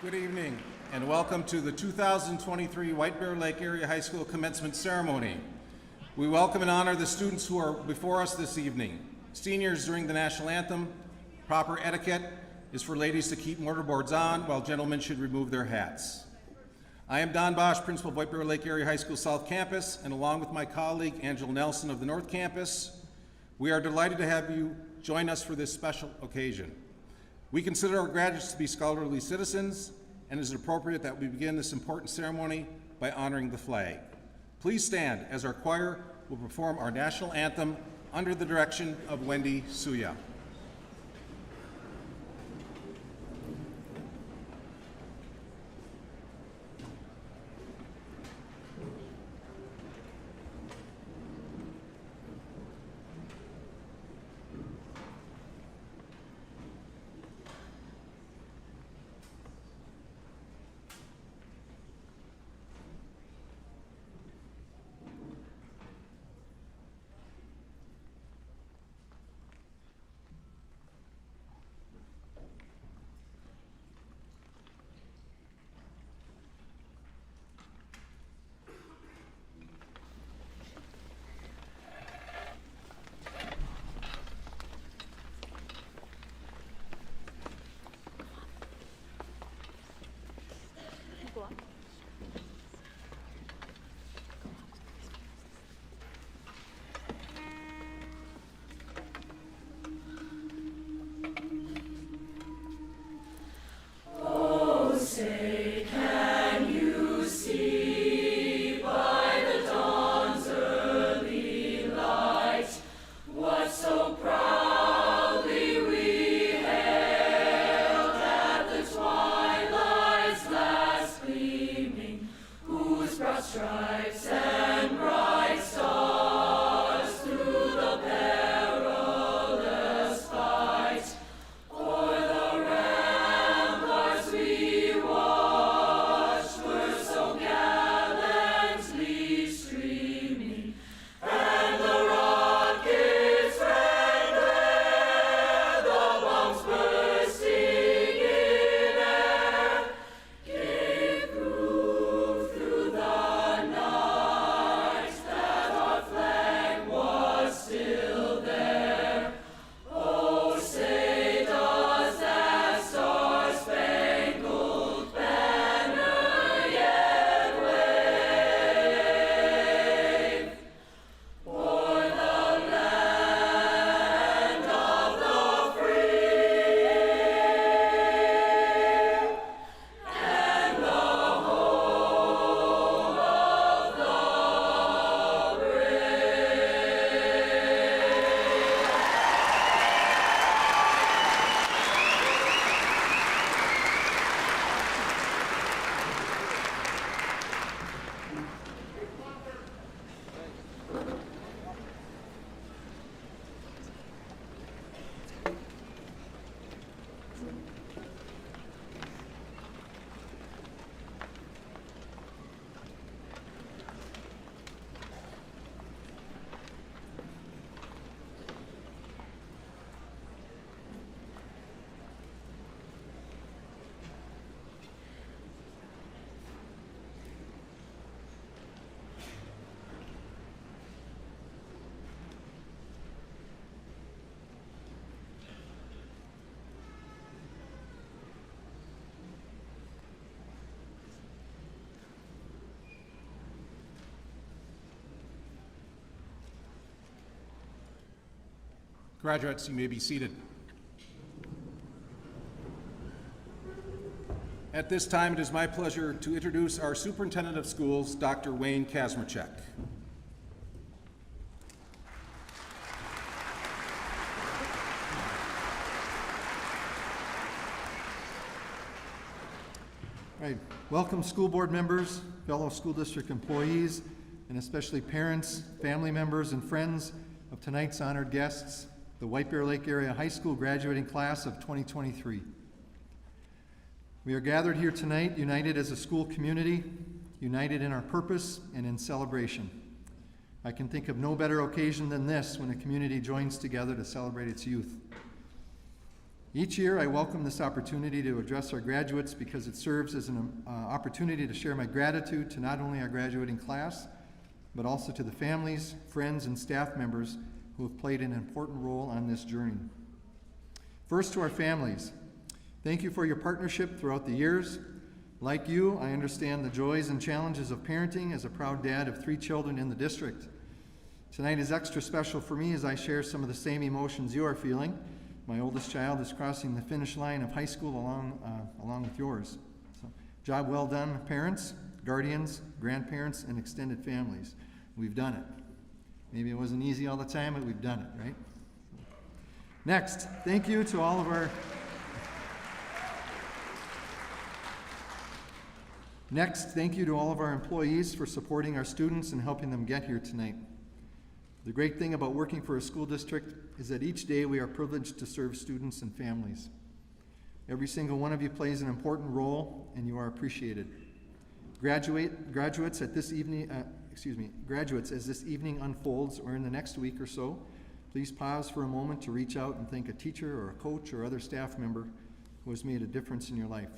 Good evening, and welcome to the 2023 White Bear Lake Area High School Commencement Ceremony. We welcome and honor the students who are before us this evening. Seniors during the National Anthem. Proper etiquette is for ladies to keep mortarboards on, while gentlemen should remove their hats. I am Don Bosch, Principal of White Bear Lake Area High School South Campus, and along with my colleague, Angela Nelson of the North Campus, we are delighted to have you join us for this special occasion. We consider our graduates to be scholarly citizens, and it is appropriate that we begin this important ceremony by honoring the flag. Please stand as our choir will perform our national anthem under the direction of Wendy Suya. Graduates, you may be seated. At this time, it is my pleasure to introduce our Superintendent of Schools, Dr. Wayne Kazmarchuk. All right, welcome school board members, fellow school district employees, and especially parents, family members, and friends of tonight's honored guests, the White Bear Lake Area High School graduating class of 2023. We are gathered here tonight united as a school community, united in our purpose and in celebration. I can think of no better occasion than this when a community joins together to celebrate its youth. Each year, I welcome this opportunity to address our graduates because it serves as an opportunity to share my gratitude to not only our graduating class, but also to the families, friends, and staff members who have played an important role on this journey. First, to our families, thank you for your partnership throughout the years. Like you, I understand the joys and challenges of parenting as a proud dad of 3 children in the district. Tonight is extra special for me as I share some of the same emotions you are feeling. My oldest child is crossing the finish line of high school along with yours. So, job well done, parents, guardians, grandparents, and extended families. We've done it. Maybe it wasn't easy all the time, but we've done it, right? Next, thank you to all of our employees for supporting our students and helping them get here tonight. The great thing about working for a school district is that each day we are privileged to serve students and families. Every single one of you plays an important role, and you are appreciated. Graduates as this evening unfolds, or in the next week or so, please pause for a moment to reach out and thank a teacher or a coach or other staff member who has made a difference in your life.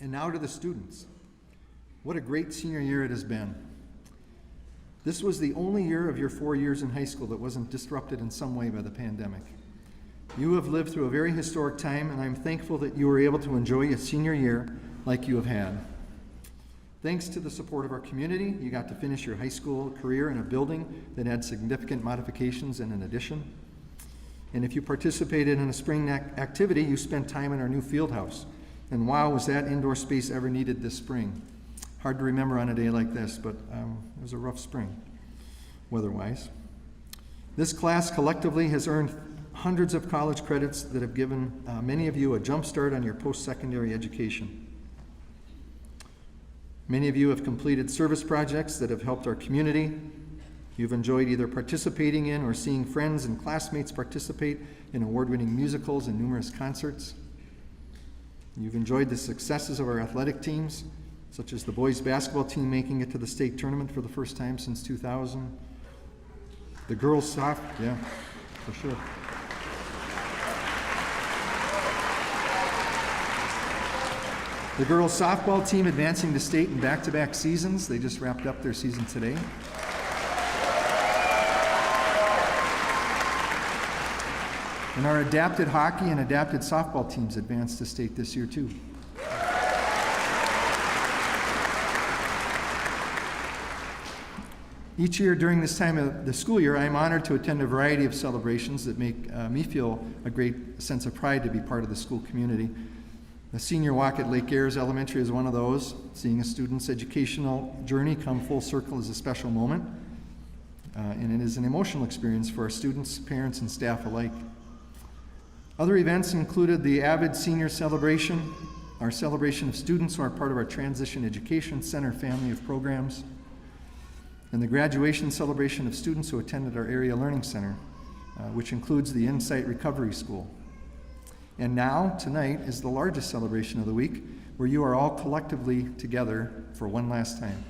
And now to the students. What a great senior year it has been. This was the only year of your 4 years in high school that wasn't disrupted in some way by the pandemic. You have lived through a very historic time, and I'm thankful that you were able to enjoy a senior year like you have had. Thanks to the support of our community, you got to finish your high school career in a building that had significant modifications and an addition. And if you participated in a spring activity, you spent time in our new field house. And wow, was that indoor space ever needed this spring. Hard to remember on a day like this, but it was a rough spring, weather-wise. This class collectively has earned hundreds of college credits that have given many of you a jump start on your post-secondary education. Many of you have completed service projects that have helped our community. You've enjoyed either participating in or seeing friends and classmates participate in award-winning musicals and numerous concerts. You've enjoyed the successes of our athletic teams, such as the boys basketball team making it to the state tournament for the first time since 2000. The girls yeah, for sure. The girls softball team advancing to state in back-to-back seasons. They just wrapped up their season today. And our adapted hockey and adapted softball teams advanced to state this year too. Each year during this time of the school year, I am honored to attend a variety of celebrations that make me feel a great sense of pride to be part of the school community. The senior walk at Lake Ayres Elementary is one of those. Seeing a student's educational journey come full circle is a special moment, and it is an emotional experience for our students, parents, and staff alike. Other events included the Avid Senior Celebration, our celebration of students who are part of our Transition Education Center family of programs, and the graduation celebration of students who attended our Area Learning Center, which includes the Insight Recovery School. And now, tonight, is the largest celebration of the week, where you are all collectively together for one last time.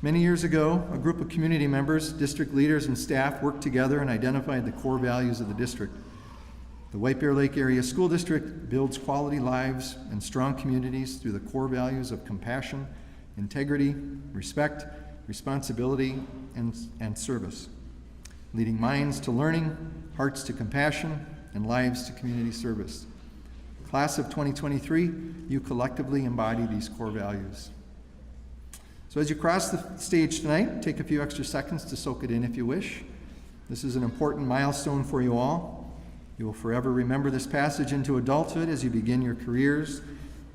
Many years ago, a group of community members, district leaders, and staff worked together and identified the core values of the district. The White Bear Lake Area School District builds quality lives and strong communities through the core values of compassion, integrity, respect, responsibility, and service, leading minds to learning, hearts to compassion, and lives to community service. Class of 2023, you collectively embody these core values. So as you cross the stage tonight, take a few extra seconds to soak it in if you wish. This is an important milestone for you all. You will forever remember this passage into adulthood as you begin your careers,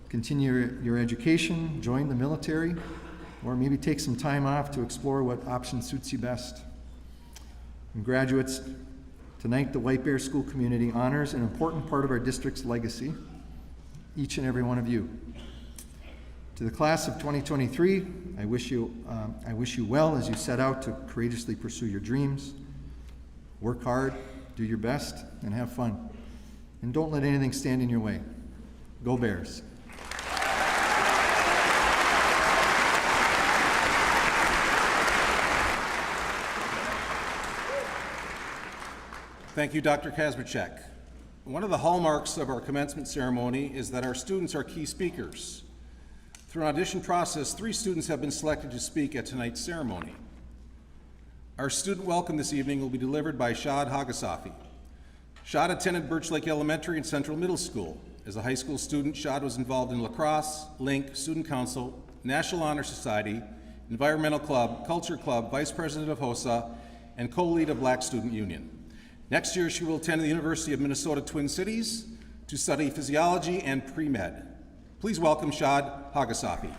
continue your education, join the military, or maybe take some time off to explore what option suits you best. And graduates, tonight the White Bear School community honors an important part of our district's legacy, each and every one of you. To the class of 2023, I wish you well as you set out to courageously pursue your dreams. Work hard, do your best, and have fun. And don't let anything stand in your way. Go Bears. Thank you, Dr. Kazmierczak. One of the hallmarks of our commencement ceremony is that our students are key speakers. Through an audition process, 3 students have been selected to speak at tonight's ceremony. Our student welcome this evening will be delivered by Shad Hagasafi. Shad attended Birch Lake Elementary and Central Middle School. As a high school student, Shad was involved in lacrosse, Link, Student Council, National Honor Society, Environmental Club, Culture Club, Vice President of HOSA, and co-lead of Black Student Union. Next year, she will attend the University of Minnesota Twin Cities to study physiology and pre-med. Please welcome Shad Hagasafi.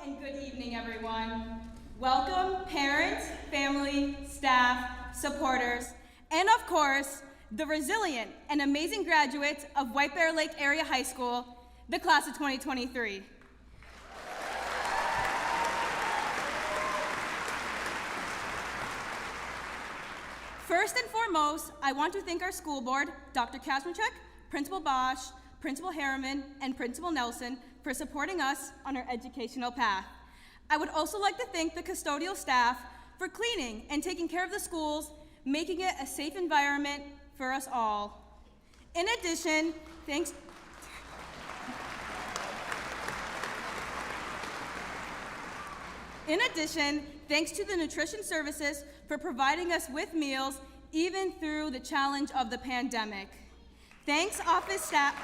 And good evening, everyone. Welcome, parents, family, staff, supporters, and of course, the resilient and amazing graduates of White Bear Lake Area High School, the class of 2023. First and foremost, I want to thank our school board, Dr. Kazmierczak, Principal Bosch, Principal Harriman, and Principal Nelson for supporting us on our educational path. I would also like to thank the custodial staff for cleaning and taking care of the schools, making it a safe environment for us all. In addition, thanks to the nutrition services for providing us with meals even through the challenge of the pandemic. Thanks, office staff.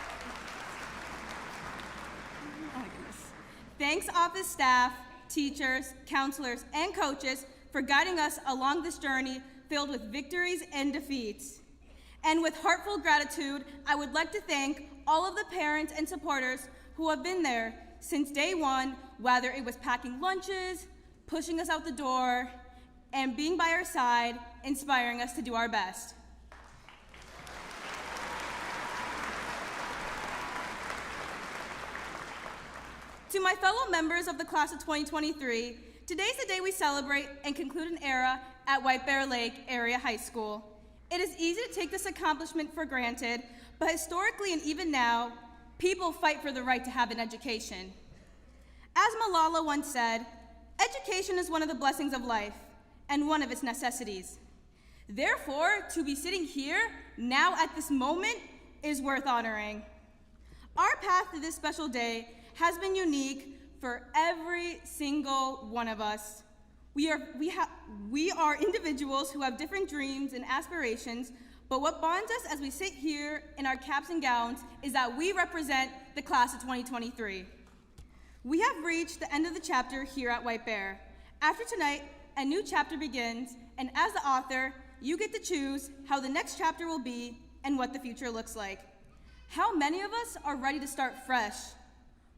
Thanks, office staff, teachers, counselors, and coaches for guiding us along this journey filled with victories and defeats. And with heartfelt gratitude, I would like to thank all of the parents and supporters who have been there since day one, whether it was packing lunches, pushing us out the door, and being by our side, inspiring us to do our best. To my fellow members of the class of 2023, today's the day we celebrate and conclude an era at White Bear Lake Area High School. It is easy to take this accomplishment for granted, but historically and even now, people fight for the right to have an education. As Malala once said, education is one of the blessings of life and one of its necessities. Therefore, to be sitting here now at this moment is worth honoring. Our path to this special day has been unique for every single one of us. We are individuals who have different dreams and aspirations, but what bonds us as we sit here in our caps and gowns is that we represent the class of 2023. We have reached the end of the chapter here at White Bear. After tonight, a new chapter begins, and as the author, you get to choose how the next chapter will be and what the future looks like. How many of us are ready to start fresh?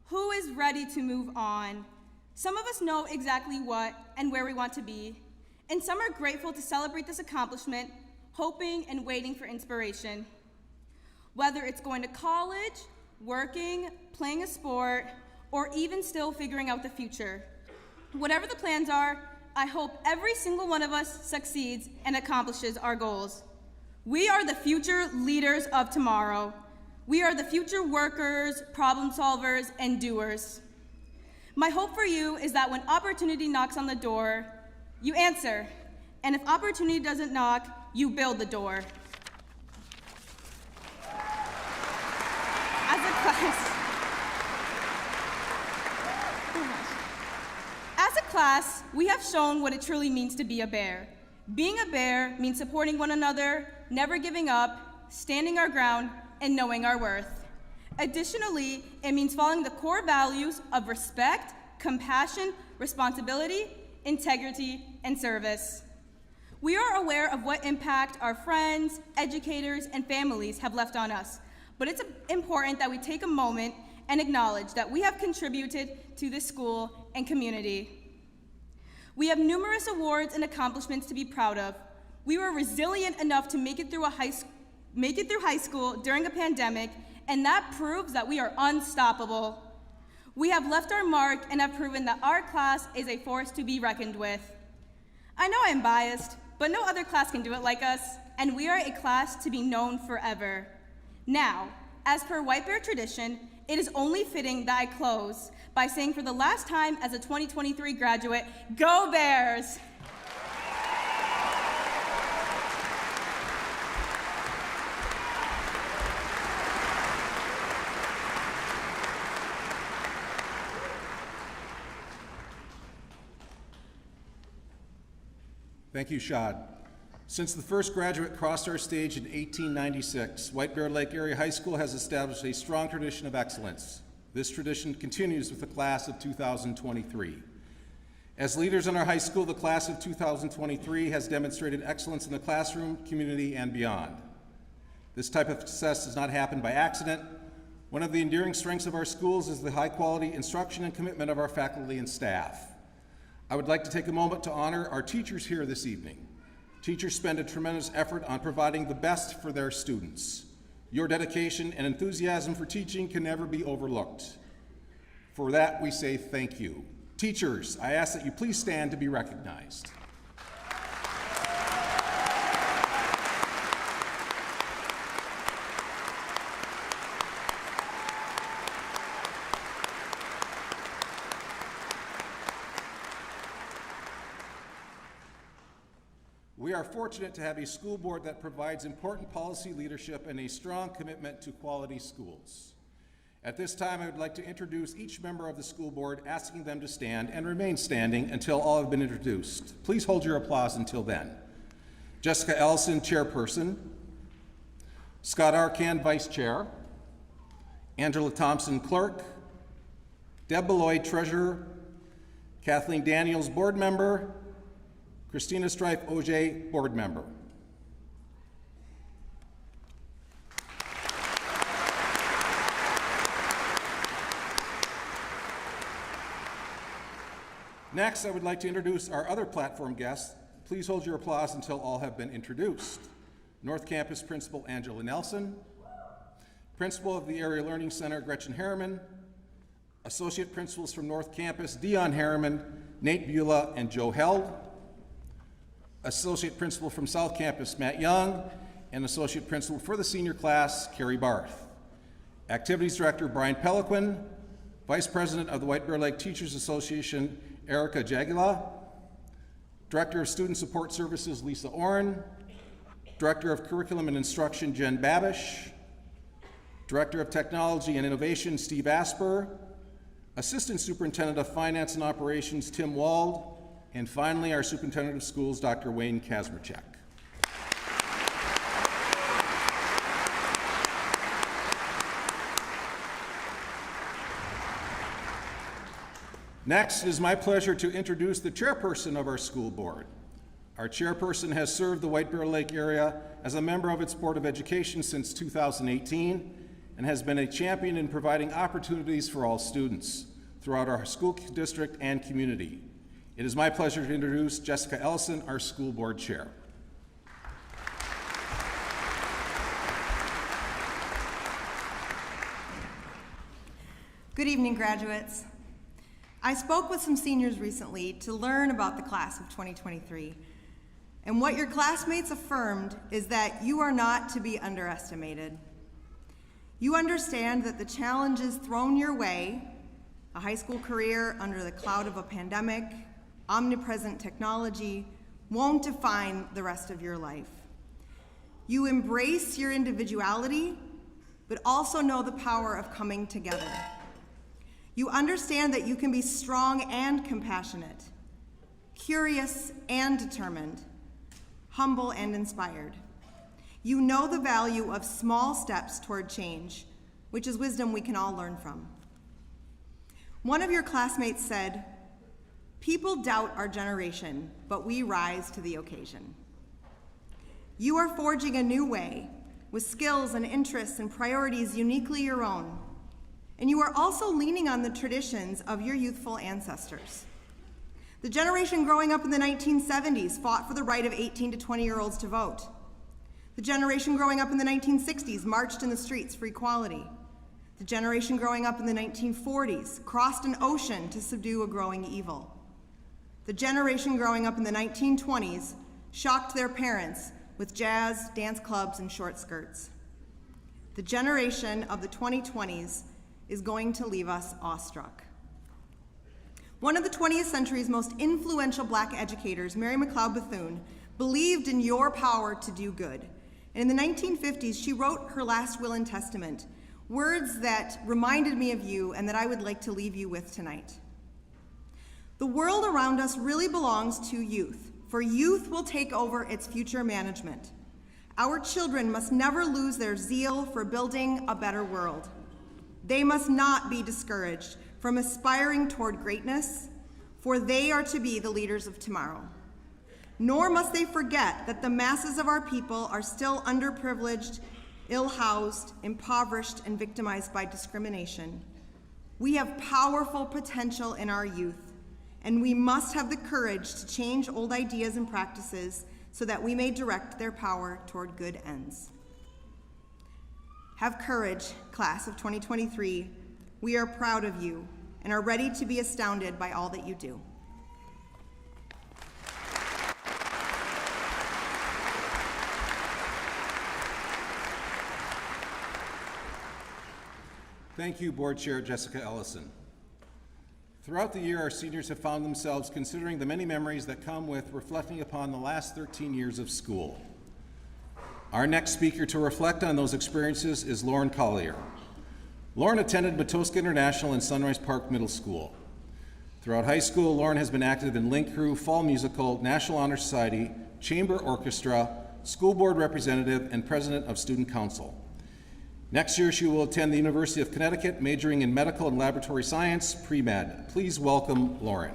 Who is ready to move on? Some of us know exactly what and where we want to be, and some are grateful to celebrate this accomplishment, hoping and waiting for inspiration. Whether it's going to college, working, playing a sport, or even still figuring out the future. Whatever the plans are, I hope every single one of us succeeds and accomplishes our goals. We are the future leaders of tomorrow. We are the future workers, problem solvers, and doers. My hope for you is that when opportunity knocks on the door, you answer, and if opportunity doesn't knock, you build the door. As a class, we have shown what it truly means to be a bear. Being a bear means supporting one another, never giving up, standing our ground, and knowing our worth. Additionally, it means following the core values of respect, compassion, responsibility, integrity, and service. We are aware of what impact our friends, educators, and families have left on us, but it's important that we take a moment and acknowledge that we have contributed to this school and community. We have numerous awards and accomplishments to be proud of. We were resilient enough to make it through high school during a pandemic, and that proves that we are unstoppable. We have left our mark and have proven that our class is a force to be reckoned with. I know I'm biased, but no other class can do it like us, and we are a class to be known forever. Now, as per White Bear tradition, it is only fitting that I close by saying for the last time as a 2023 graduate, Go Bears! Thank you, Shad. Since the first graduate crossed our stage in 1896, White Bear Lake Area High School has established a strong tradition of excellence. This tradition continues with the class of 2023. As leaders in our high school, the class of 2023 has demonstrated excellence in the classroom, community, and beyond. This type of success does not happen by accident. One of the enduring strengths of our schools is the high-quality instruction and commitment of our faculty and staff. I would like to take a moment to honor our teachers here this evening. Teachers spend a tremendous effort on providing the best for their students. Your dedication and enthusiasm for teaching can never be overlooked. For that, we say thank you. Teachers, I ask that you please stand to be recognized. We are fortunate to have a school board that provides important policy leadership and a strong commitment to quality schools. At this time, I would like to introduce each member of the school board, asking them to stand and remain standing until all have been introduced. Please hold your applause until then. Jessica Ellison, Chairperson. Scott Arcan, Vice Chair. Angela Thompson, Clerk. Deb Beloy, Treasurer. Kathleen Daniels, Board Member. Christina Strife Auger, Board Member. Next, I would like to introduce our other platform guests. Please hold your applause until all have been introduced. North Campus Principal Angela Nelson, Principal of the Area Learning Center Gretchen Harriman, Associate Principals from North Campus Dion Harriman, Nate Beulah, and Joe Held, Associate Principal from South Campus Matt Young, and Associate Principal for the senior class Carrie Barth. Activities Director Brian Peliquin, Vice President of the White Bear Lake Teachers Association Erica Jagula, Director of Student Support Services Lisa Oren, Director of Curriculum and Instruction Jen Babish, Director of Technology and Innovation Steve Asper, Assistant Superintendent of Finance and Operations Tim Wald, and finally our Superintendent of Schools Dr. Wayne Kazmerchak. Next, it is my pleasure to introduce the chairperson of our school board. Our chairperson has served the White Bear Lake area as a member of its Board of Education since 2018 and has been a champion in providing opportunities for all students throughout our school district and community. It is my pleasure to introduce Jessica Ellison, our school board chair. Good evening, graduates. I spoke with some seniors recently to learn about the class of 2023, and what your classmates affirmed is that you are not to be underestimated. You understand that the challenges thrown your way, a high school career under the cloud of a pandemic, omnipresent technology, won't define the rest of your life. You embrace your individuality, but also know the power of coming together. You understand that you can be strong and compassionate, curious and determined, humble and inspired. You know the value of small steps toward change, which is wisdom we can all learn from. One of your classmates said, "People doubt our generation, but we rise to the occasion." You are forging a new way with skills and interests and priorities uniquely your own. And you are also leaning on the traditions of your youthful ancestors. The generation growing up in the 1970s fought for the right of 18 to 20-year-olds to vote. The generation growing up in the 1960s marched in the streets for equality. The generation growing up in the 1940s crossed an ocean to subdue a growing evil. The generation growing up in the 1920s shocked their parents with jazz, dance clubs, and short skirts. The generation of the 2020s is going to leave us awestruck. One of the 20th century's most influential Black educators, Mary McLeod Bethune, believed in your power to do good. And in the 1950s, she wrote her last will and testament, words that reminded me of you and that I would like to leave you with tonight. The world around us really belongs to youth, for youth will take over its future management. Our children must never lose their zeal for building a better world. They must not be discouraged from aspiring toward greatness, for they are to be the leaders of tomorrow. Nor must they forget that the masses of our people are still underprivileged, ill-housed, impoverished, and victimized by discrimination. We have powerful potential in our youth, and we must have the courage to change old ideas and practices so that we may direct their power toward good ends. Have courage, class of 2023. We are proud of you and are ready to be astounded by all that you do. Thank you, Board Chair Jessica Ellison. Throughout the year, our seniors have found themselves considering the many memories that come with reflecting upon the last 13 years of school. Our next speaker to reflect on those experiences is Lauren Collier. Lauren attended Matoska International and Sunrise Park Middle School. Throughout high school, Lauren has been active in Link Crew, Fall Musical, National Honor Society, Chamber Orchestra, School Board Representative, and President of Student Council. Next year, she will attend the University of Connecticut, majoring in Medical and Laboratory Science, pre-med. Please welcome Lauren.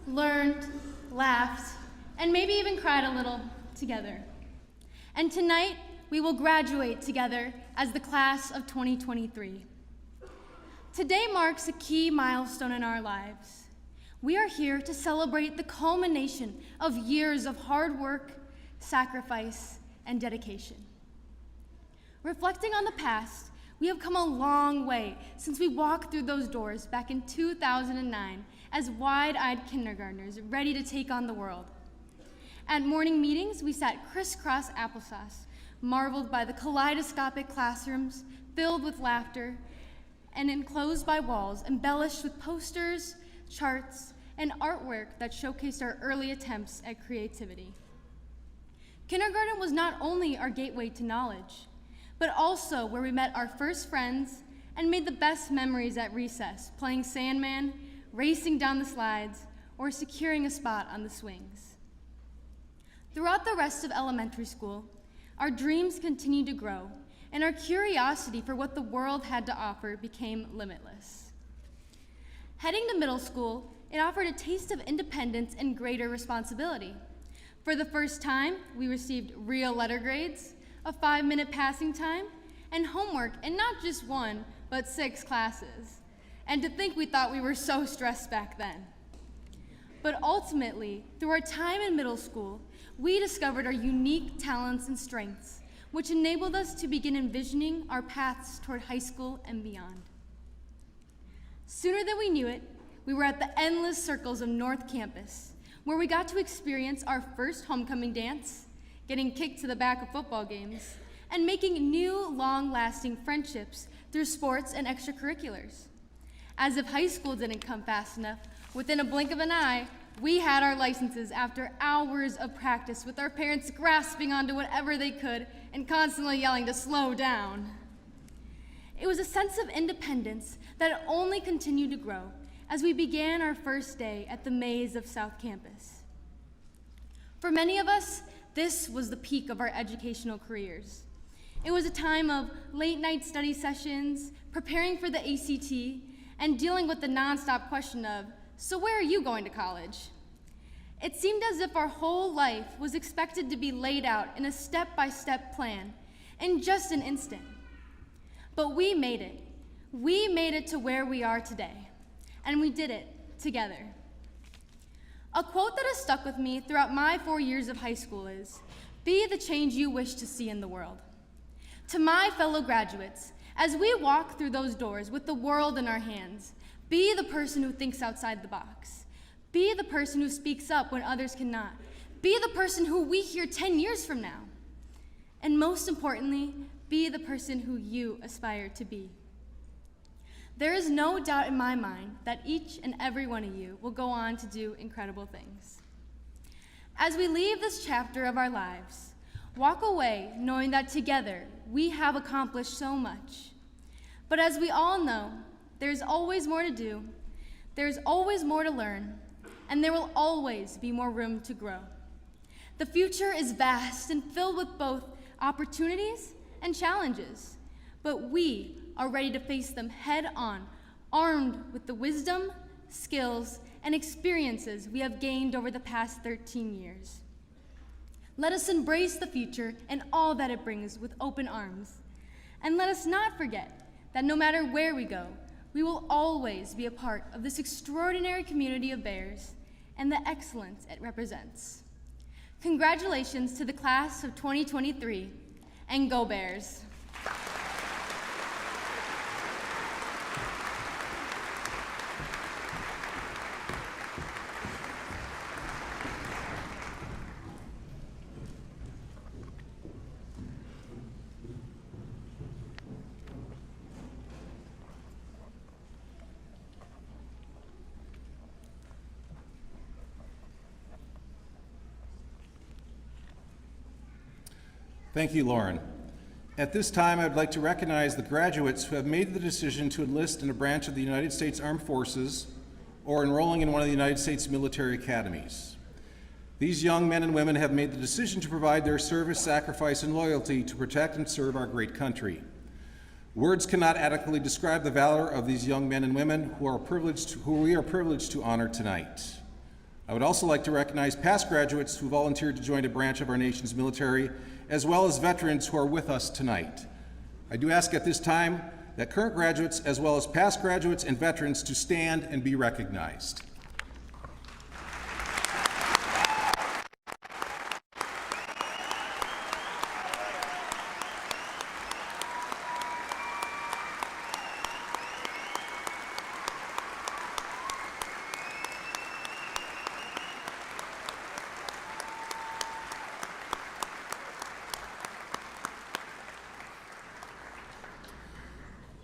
Learned, laughed, and maybe even cried a little together. And tonight, we will graduate together as the class of 2023. Today marks a key milestone in our lives. We are here to celebrate the culmination of years of hard work, sacrifice, and dedication. Reflecting on the past, we have come a long way since we walked through those doors back in 2009 as wide-eyed kindergartners ready to take on the world. At morning meetings, we sat crisscross applesauce, marveled by the kaleidoscopic classrooms filled with laughter and enclosed by walls embellished with posters, charts, and artwork that showcased our early attempts at creativity. Kindergarten was not only our gateway to knowledge, but also where we met our first friends and made the best memories at recess, playing Sandman, racing down the slides, or securing a spot on the swings. Throughout the rest of elementary school, our dreams continued to grow, and our curiosity for what the world had to offer became limitless. Heading to middle school, it offered a taste of independence and greater responsibility. For the first time, we received real letter grades, a 5-minute passing time, and homework in not just 1, but 6 classes. And to think we thought we were so stressed back then. But ultimately, through our time in middle school, we discovered our unique talents and strengths, which enabled us to begin envisioning our paths toward high school and beyond. Sooner than we knew it, we were at the endless circles of North Campus, where we got to experience our first homecoming dance, getting kicked to the back of football games, and making new, long-lasting friendships through sports and extracurriculars. As if high school didn't come fast enough, within a blink of an eye, we had our licenses after hours of practice with our parents grasping onto whatever they could and constantly yelling to slow down. It was a sense of independence that only continued to grow as we began our first day at the maze of South Campus. For many of us, this was the peak of our educational careers. It was a time of late night study sessions, preparing for the ACT, and dealing with the nonstop question of, so where are you going to college? It seemed as if our whole life was expected to be laid out in a step-by-step plan in just an instant. But we made it. We made it to where we are today, and we did it together. A quote that has stuck with me throughout my 4 years of high school is, "Be the change you wish to see in the world." To my fellow graduates, as we walk through those doors with the world in our hands, be the person who thinks outside the box. Be the person who speaks up when others cannot. Be the person who we hear 10 years from now. And most importantly, be the person who you aspire to be. There is no doubt in my mind that each and every one of you will go on to do incredible things. As we leave this chapter of our lives, walk away knowing that together we have accomplished so much. But as we all know, there's always more to do, there's always more to learn, and there will always be more room to grow. The future is vast and filled with both opportunities and challenges, but we are ready to face them head on, armed with the wisdom, skills, and experiences we have gained over the past 13 years. Let us embrace the future and all that it brings with open arms. And let us not forget that no matter where we go, we will always be a part of this extraordinary community of Bears and the excellence it represents. Congratulations to the class of 2023, and go Bears! Thank you, Lauren. At this time, I'd like to recognize the graduates who have made the decision to enlist in a branch of the United States Armed Forces or enrolling in one of the United States military academies. These young men and women have made the decision to provide their service, sacrifice, and loyalty to protect and serve our great country. Words cannot adequately describe the valor of these young men and women who we are privileged to honor tonight. I would also like to recognize past graduates who volunteered to join a branch of our nation's military, as well as veterans who are with us tonight. I do ask at this time that current graduates, as well as past graduates and veterans, to stand and be recognized.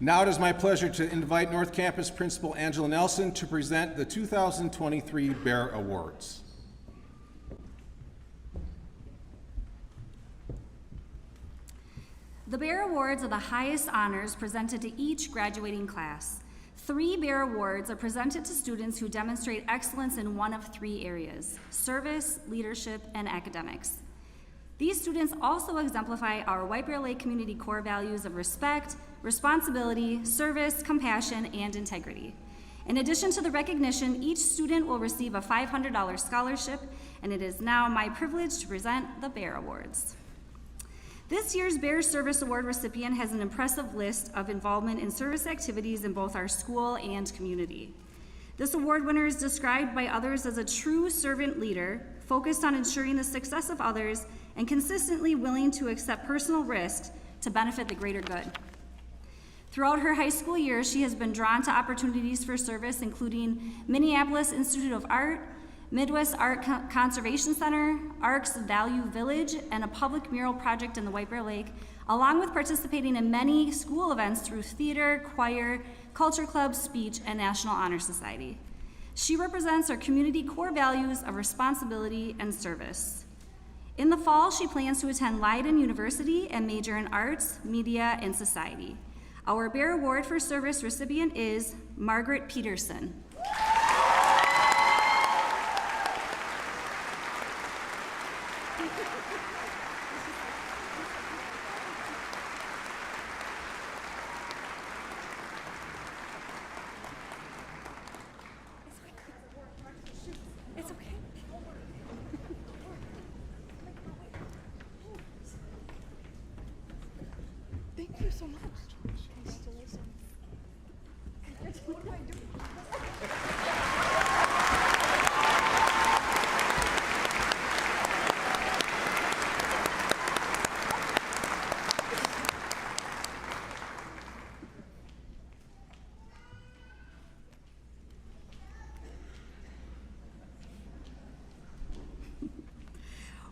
Now it is my pleasure to invite North Campus Principal Angela Nelson to present the 2023 Bear Awards. The Bear Awards are the highest honors presented to each graduating class. 3 Bear Awards are presented to students who demonstrate excellence in one of 3 areas: service, leadership, and academics. These students also exemplify our White Bear Lake community core values of respect, responsibility, service, compassion, and integrity. In addition to the recognition, each student will receive a $500 scholarship, and it is now my privilege to present the Bear Awards. This year's Bear Service Award recipient has an impressive list of involvement in service activities in both our school and community. This award winner is described by others as a true servant leader, focused on ensuring the success of others and consistently willing to accept personal risks to benefit the greater good. Throughout her high school years, she has been drawn to opportunities for service, including Minneapolis Institute of Art, Midwest Art Conservation Center, Arcs Value Village, and a public mural project in the White Bear Lake, along with participating in many school events through theater, choir, culture club, speech, and National Honor Society. She represents our community core values of responsibility and service. In the fall, she plans to attend Leiden University and major in arts, media, and society. Our Bear Award for Service recipient is Margaret Peterson. so much. Congratulations. What do I do?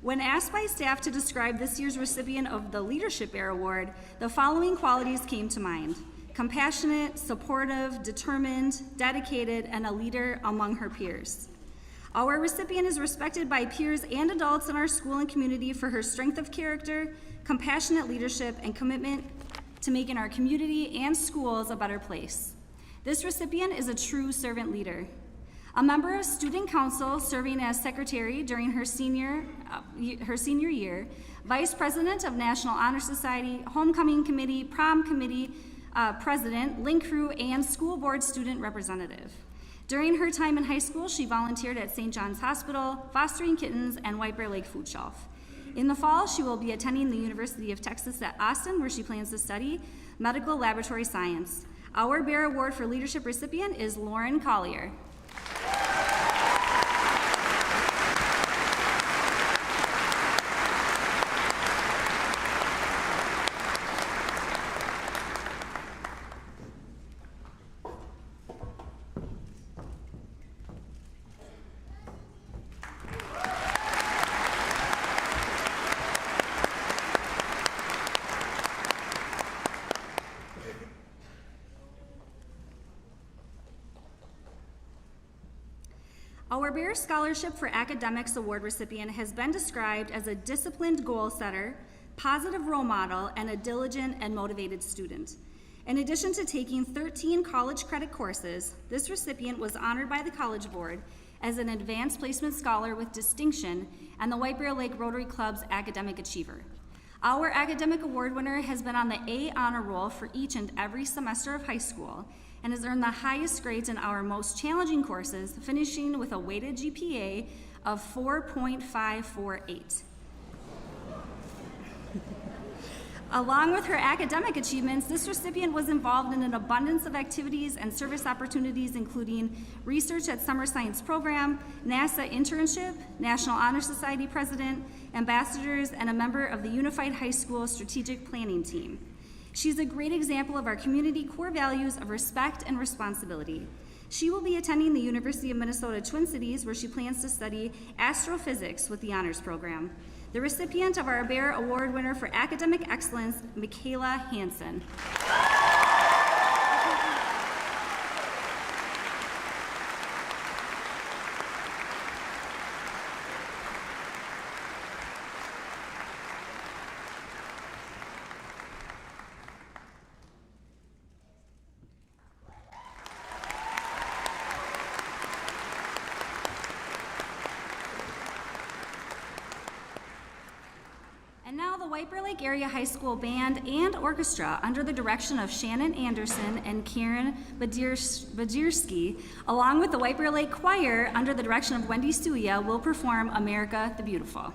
When asked by staff to describe this year's recipient of the Leadership Air Award, the following qualities came to mind: compassionate, supportive, determined, dedicated, and a leader among her peers. Our recipient is respected by peers and adults in our school and community for her strength of character, compassionate leadership, and commitment to making our community and schools a better place. This recipient is a true servant leader. A member of Student Council serving as secretary during her senior year, Vice President of National Honor Society, Homecoming Committee, Prom Committee President, Link Crew, and School Board Student Representative. During her time in high school, she volunteered at St. John's Hospital, Fostering Kittens, and White Bear Lake Food Shelf. In the fall, she will be attending the University of Texas at Austin, where she plans to study medical laboratory science. Our Bear Award for Leadership recipient is Lauren Collier. Our Bear Scholarship for Academics Award recipient has been described as a disciplined goal setter, positive role model, and a diligent and motivated student. In addition to taking 13 college credit courses, this recipient was honored by the College Board as an Advanced Placement Scholar with Distinction and the White Bear Lake Rotary Club's Academic Achiever. Our academic award winner has been on the A honor roll for each and every semester of high school and has earned the highest grades in our most challenging courses, finishing with a weighted GPA of 4.548. Along with her academic achievements, this recipient was involved in an abundance of activities and service opportunities, including research at Summer Science Program, NASA internship, National Honor Society president, ambassadors, and a member of the Unified High School Strategic Planning Team. She's a great example of our community core values of respect and responsibility. She will be attending the University of Minnesota Twin Cities, where she plans to study astrophysics with the honors program. The recipient of our Bear Award winner for academic excellence, Michaela Hansen. And now the White Bear Lake Area High School Band and Orchestra, under the direction of Shannon Anderson and Karen Badirski, along with the White Bear Lake Choir, under the direction of Wendy Suya, will perform America the Beautiful.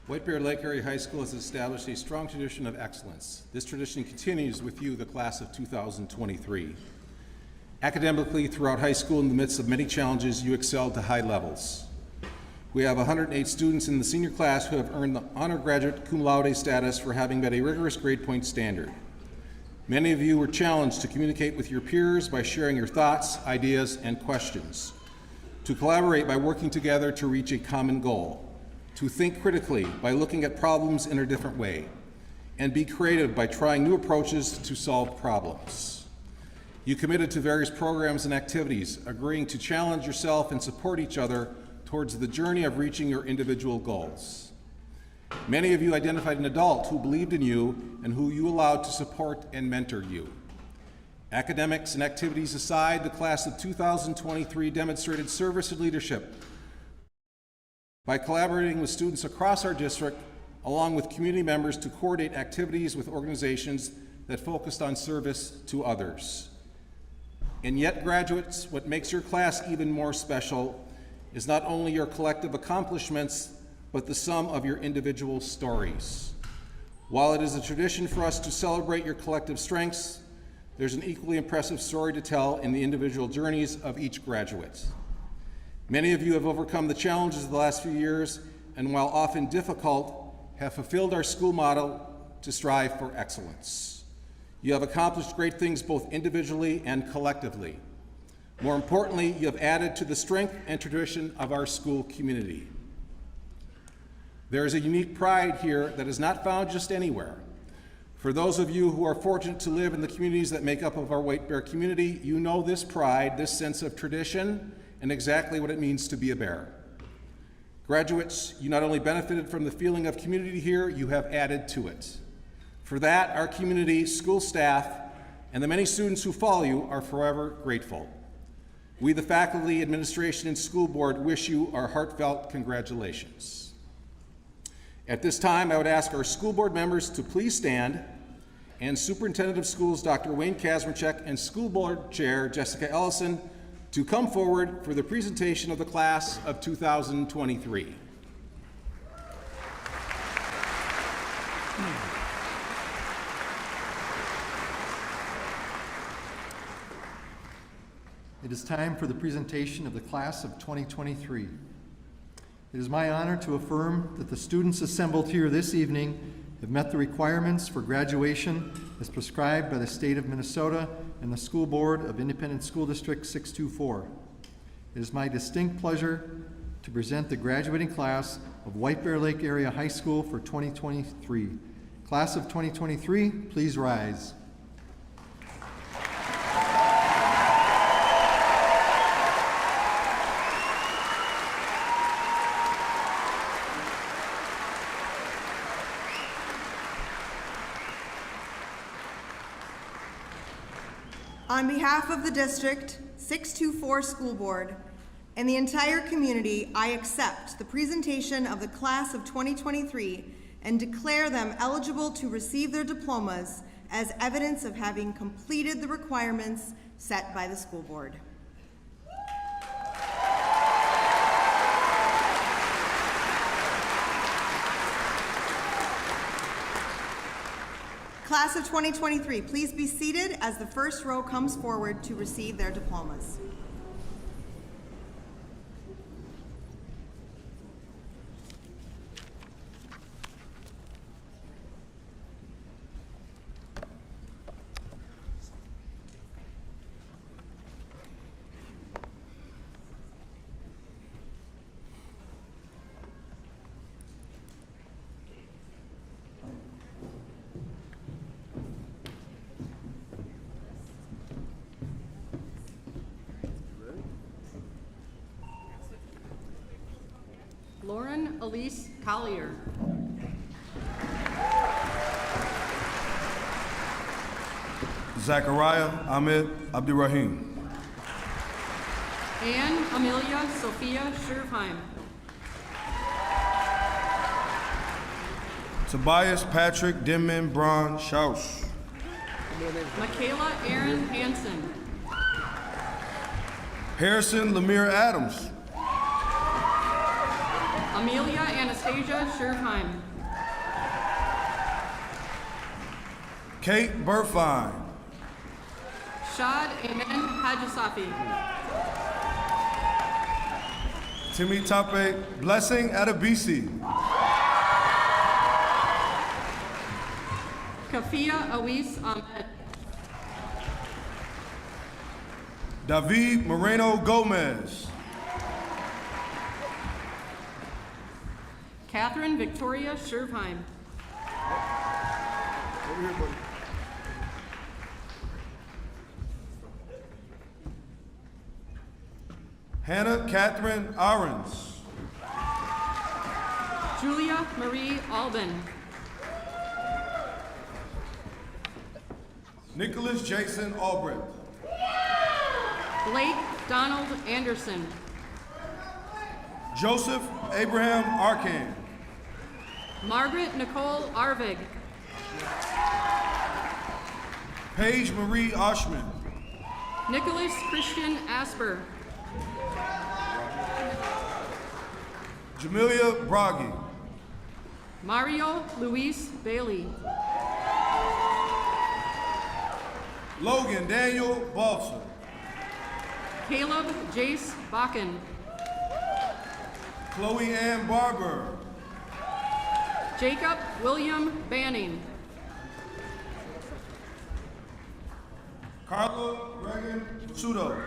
White Bear Lake Area High School has established a strong tradition of excellence. This tradition continues with you, the class of 2023. Academically, throughout high school, in the midst of many challenges, you excelled to high levels. We have 108 students in the senior class who have earned the honor graduate cum laude status for having met a rigorous grade point standard. Many of you were challenged to communicate with your peers by sharing your thoughts, ideas, and questions, to collaborate by working together to reach a common goal, to think critically by looking at problems in a different way, and be creative by trying new approaches to solve problems. You committed to various programs and activities, agreeing to challenge yourself and support each other towards the journey of reaching your individual goals. Many of you identified an adult who believed in you and who you allowed to support and mentor you. Academics and activities aside, the class of 2023 demonstrated service and leadership by collaborating with students across our district, along with community members, to coordinate activities with organizations that focused on service to others. And yet, graduates, what makes your class even more special is not only your collective accomplishments, but the sum of your individual stories. While it is a tradition for us to celebrate your collective strengths, there's an equally impressive story to tell in the individual journeys of each graduate. Many of you have overcome the challenges of the last few years, and while often difficult, have fulfilled our school motto to strive for excellence. You have accomplished great things both individually and collectively. More importantly, you have added to the strength and tradition of our school community. There is a unique pride here that is not found just anywhere. For those of you who are fortunate to live in the communities that make up of our White Bear community, you know this pride, this sense of tradition, and exactly what it means to be a Bear. Graduates, you not only benefited from the feeling of community here, you have added to it. For that, our community, school staff, and the many students who follow you are forever grateful. We, the faculty, administration, and school board, wish you our heartfelt congratulations. At this time, I would ask our school board members to please stand, and Superintendent of Schools, Dr. Wayne Kazmierczak, and School Board Chair, Jessica Ellison, to come forward for the presentation of the class of 2023. It is time for the presentation of the class of 2023. It is my honor to affirm that the students assembled here this evening have met the requirements for graduation as prescribed by the state of Minnesota and the School Board of Independent School District 624. It is my distinct pleasure to present the graduating class of White Bear Lake Area High School for 2023. Class of 2023, please rise. On behalf of the District 624 School Board and the entire community, I accept the presentation of the class of 2023 and declare them eligible to receive their diplomas as evidence of having completed the requirements set by the school board. Class of 2023, please be seated as the first row comes forward to receive their diplomas. Lauren Elise Collier. Zachariah Ahmed Abdurrahim. Anne Amelia Sophia Scherfheim. Tobias Patrick Denman Braun Schausch. Michaela Aaron Hansen. Harrison Lemire Adams. Amelia Anastasia Scherfheim. Kate Burfine. Shad Amen Hajisafi. Timmy Tape Blessing Adabisi. Kafia Awis Ahmed. David Moreno Gomez. Catherine Victoria Scherfheim. Hannah Catherine Ahrens. Julia Marie Alban. Nicholas Jason Albrecht. Blake Donald Anderson. Joseph Abraham Arcan. Margaret Nicole Arvig. Paige Marie Oshman. Nicholas Christian Asper. Jamelia Bragi. Mario Luis Bailey. Logan Daniel Balser. Caleb Jace Bakken. Chloe Ann Barber. Jacob William Banning. Carla Reagan Sudo.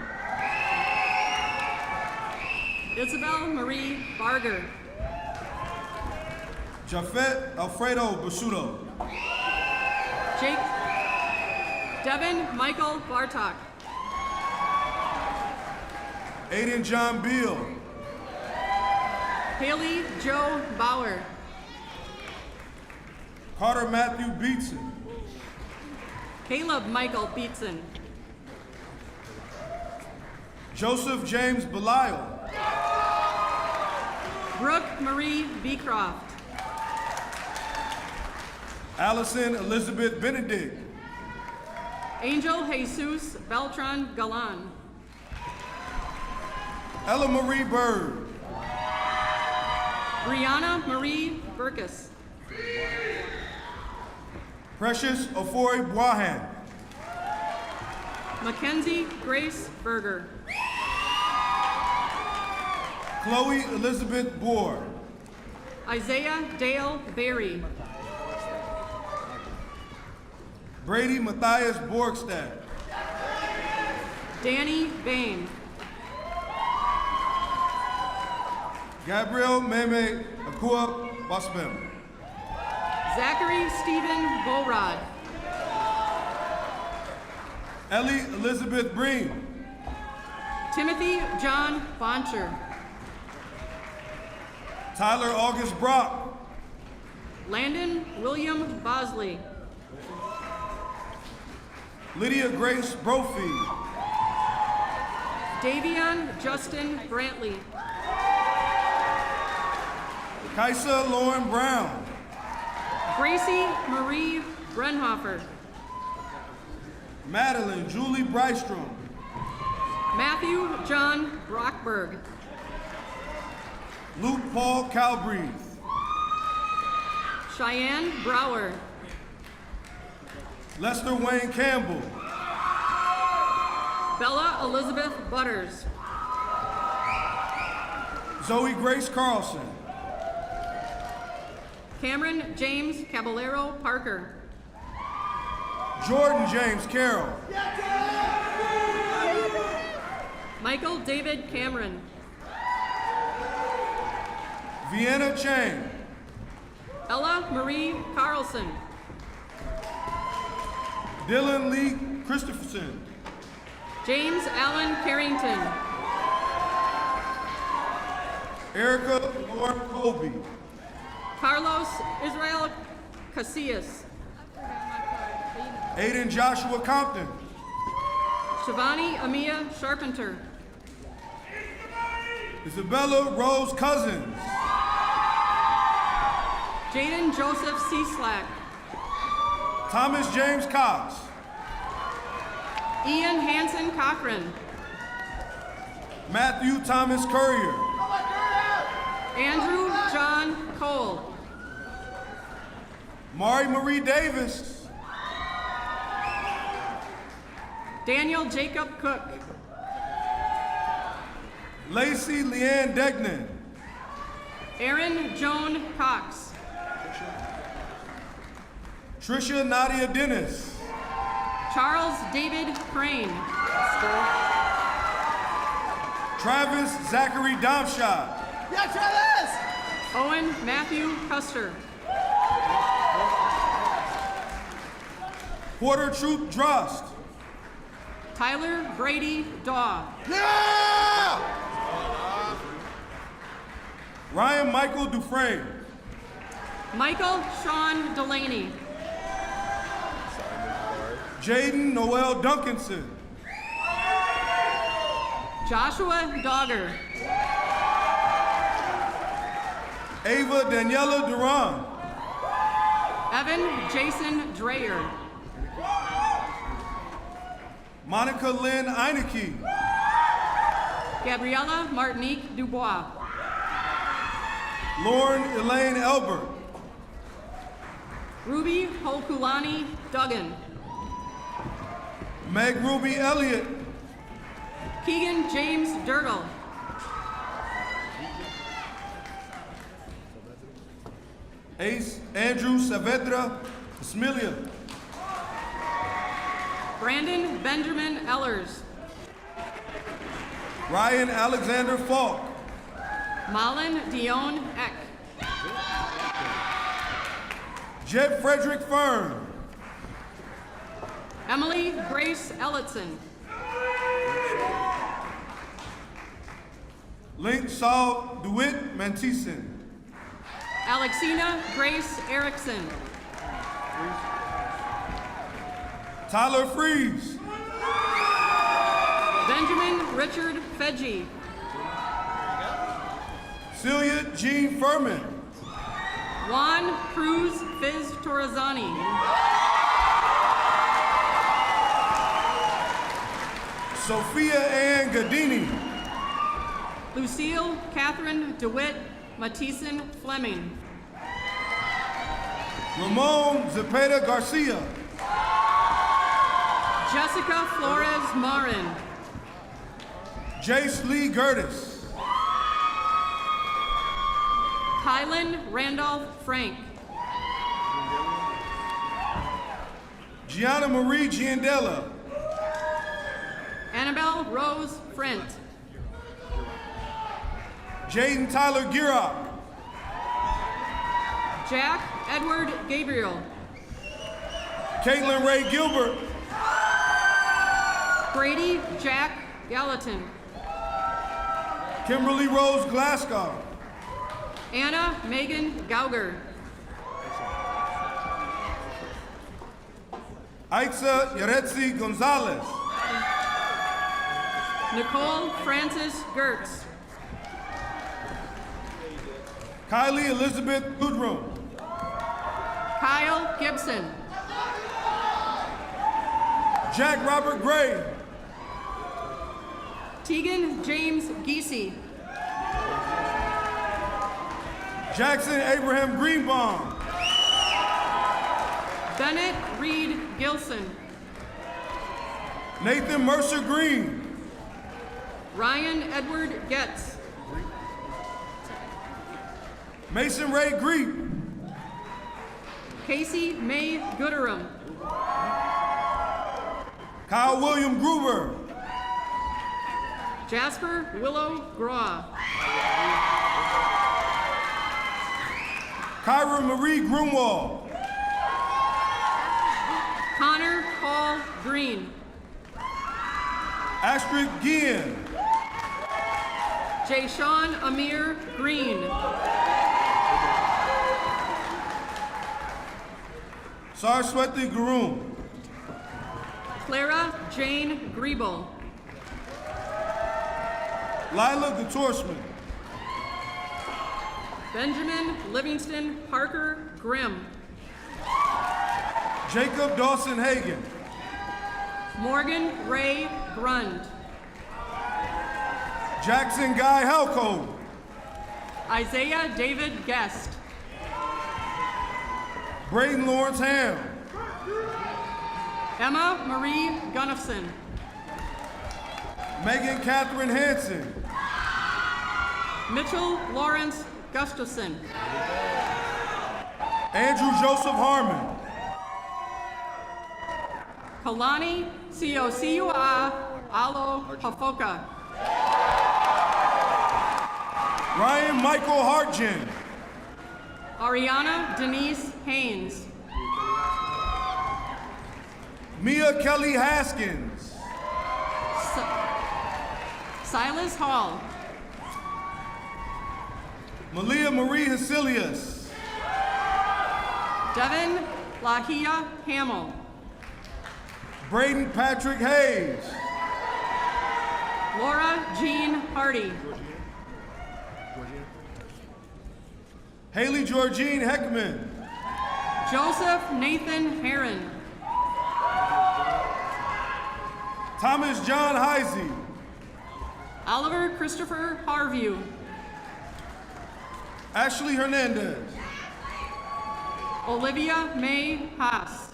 Isabel Marie Barger. Jafet Alfredo Basudo. Jake Devin Michael Bartok. Aiden John Beal. Haley Joe Bauer. Carter Matthew Beatson. Caleb Michael Beatson. Joseph James Belial. Brooke Marie Beecroft. Allison Elizabeth Benedict. Angel Jesus Beltran Galan. Ella Marie Bird. Brianna Marie Burkus. Precious Ofori Boahan. Mackenzie Grace Berger. Chloe Elizabeth Boer. Isaiah Dale Berry. Brady Matthias Borgstad. Danny Bain. Gabriel Meme Akua Basmem. Zachary Stephen Borod. Ellie Elizabeth Breen. Timothy John Boncher. Tyler August Brock. Landon William Bosley. Lydia Grace Brophy. Davion Justin Brantley. Kaisa Lauren Brown. Gracie Marie Brenhofer. Madeline Julie Brystrom. Matthew John Brockberg. Luke Paul Calbreeze. Cheyenne Brower. Lester Wayne Campbell. Bella Elizabeth Butters. Zoe Grace Carlson. Cameron James Caballero Parker. Jordan James Carroll. Michael David Cameron. Vienna Chang. Ella Marie Carlson. Dylan Lee Christopherson. James Allen Carrington. Erica Lauren Colby. Carlos Israel Casillas. Aiden Joshua Compton. Shivani Amia Sharpenter. Isabella Rose Cousins. Jaden Joseph Cieslak. Thomas James Cox. Ian Hansen Cochran. Matthew Thomas Courier. Andrew Mari Marie Davis. Daniel Jacob Cook. Lacey Leanne Degnan. Erin Joan Cox. Trisha Nadia Dennis. Charles David Crane. Travis Zachary Domshot. Owen Matthew Custer. Porter Troop Drost. Tyler Brady Daw. Ryan Michael Dufresne. Michael Sean Delaney. Jaden Noel Duncanson. Joshua Dogger. Ava Daniela Duran. Evan Jason Dreyer. Monica Lynn Eineke. Gabriella Martinique Dubois. Lauren Elaine Elbert. Ruby Hokulani Duggan. Meg Ruby Elliott. Keegan James Durgle. Ace Andrew Saavedra Smilia. Brandon Benjamin Ellers. Ryan Alexander Falk. Malin Dion Eck. Jed Frederick Fern. Emily Grace Ellison. Link Saul DeWitt Mantison. Alexina Grace Erickson. Tyler Freeze. Benjamin Richard Fedgy. Celia Jean Furman. Juan Cruz Fiz Torrazani. Sophia Ann Gadini. Lucille Catherine DeWitt Matison Fleming. Ramon Zepeda Garcia. Jessica Flores Marin. Jace Lee Gertis. Kylan Randolph Frank. Gianna Marie Giandella. Annabelle Rose Frent. Jaden Tyler Girock. Jack Edward Gabriel. Caitlin Ray Gilbert. Brady Jack Gallatin. Kimberly Rose Glasgow. Anna Megan Gauger. Aixa Yaretsi Gonzalez. Nicole Francis Gertz. Kylie Elizabeth Goodrum. Kyle Gibson. Jack Robert Gray. Tegan James Giese. Jackson Abraham Greenbaum. Bennett Reed Gilson. Nathan Mercer Green. Ryan Edward Getz. Mason Ray Greep. Casey May Gooderham. Kyle William Gruber. Jasper Willow Graw. Kyra Marie Grunwald. Connor Paul Green. Astrid Guillen. Jayshawn Amir Green. Saraswati Garoon. Clara Jane Griebel. Lila Guttorsman. Benjamin Livingston Parker Grimm. Jacob Dawson Hagan. Morgan Ray Grund. Jackson Guy Halco. Isaiah David Guest. Braden Lawrence Ham. Emma Marie Gunnifson. Megan Catherine Hansen. Mitchell Lawrence Gustafson. Andrew Joseph Harmon. Kalani Siosiua Alo Hafoka. Ryan Michael Hartgen. Ariana Denise Haynes. Mia Kelly Haskins. Silas Hall. Malia Marie Hasilius. Devin Lahia Hamill. Braden Patrick Hayes. Laura Jean Hardy. Haley Georgine Heckman. Joseph Nathan Heron. Thomas John Heisey. Oliver Christopher Harview. Ashley Hernandez. Olivia May Haas.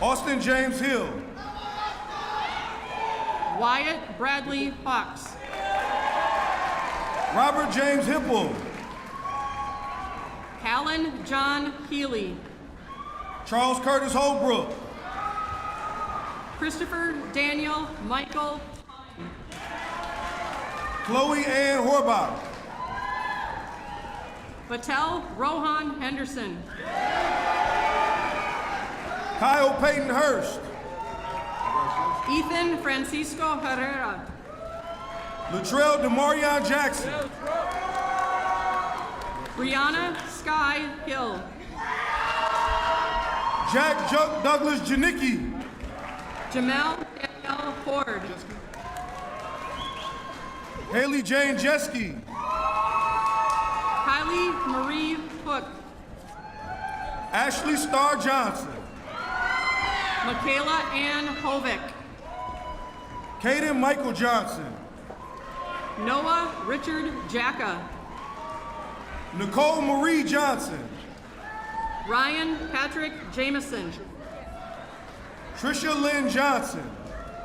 Austin James Hill. Wyatt Bradley Hawks. Robert James Hipple. Callan John Healy. Charles Curtis Holbrook. Christopher Daniel Michael. Chloe Ann Horbach. Batel Rohan Henderson. Kyle Peyton Hurst. Ethan Francisco Herrera. Latrell Demarion Jackson. Brianna Sky Hill. Jack Douglas Janicki. Jamel Danielle Ford. Haley Jane Jeske. Kylie Marie Hook. Ashley Starr Johnson. Michaela Ann Hovick. Caden Michael Johnson. Noah Richard Jacka. Nicole Marie Johnson. Ryan Patrick Jameson. Trisha Lynn Johnson.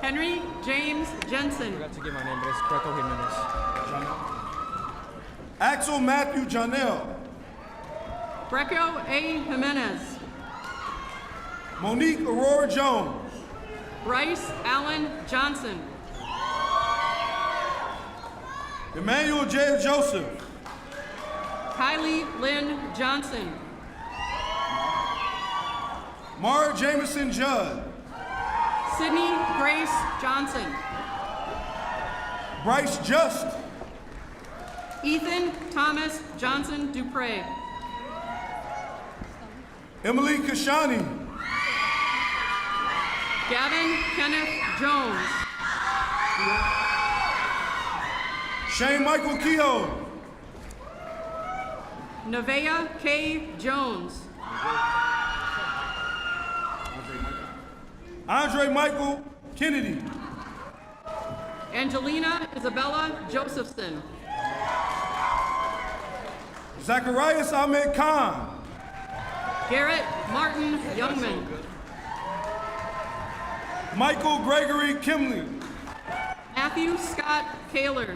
Henry James Jensen. Forgot to give my name, but it's Greco Jimenez. Axel Matthew Janelle. Greco A. Jimenez. Monique Aurora Jones. Bryce Allen Johnson. Emmanuel J. Joseph. Kylie Lynn Johnson. Mara Jameson Judd. Sydney Grace Johnson. Bryce Just. Ethan Thomas Johnson Dupre. Emily Kashani. Gavin Kenneth Jones. Shane Michael Kehoe. Nevaeh K. Jones. Andre Michael Kennedy. Angelina Isabella Josephson. Zacharias Ahmed Khan. Garrett Martin Youngman. Michael Gregory Kimley. Matthew Scott Kaler.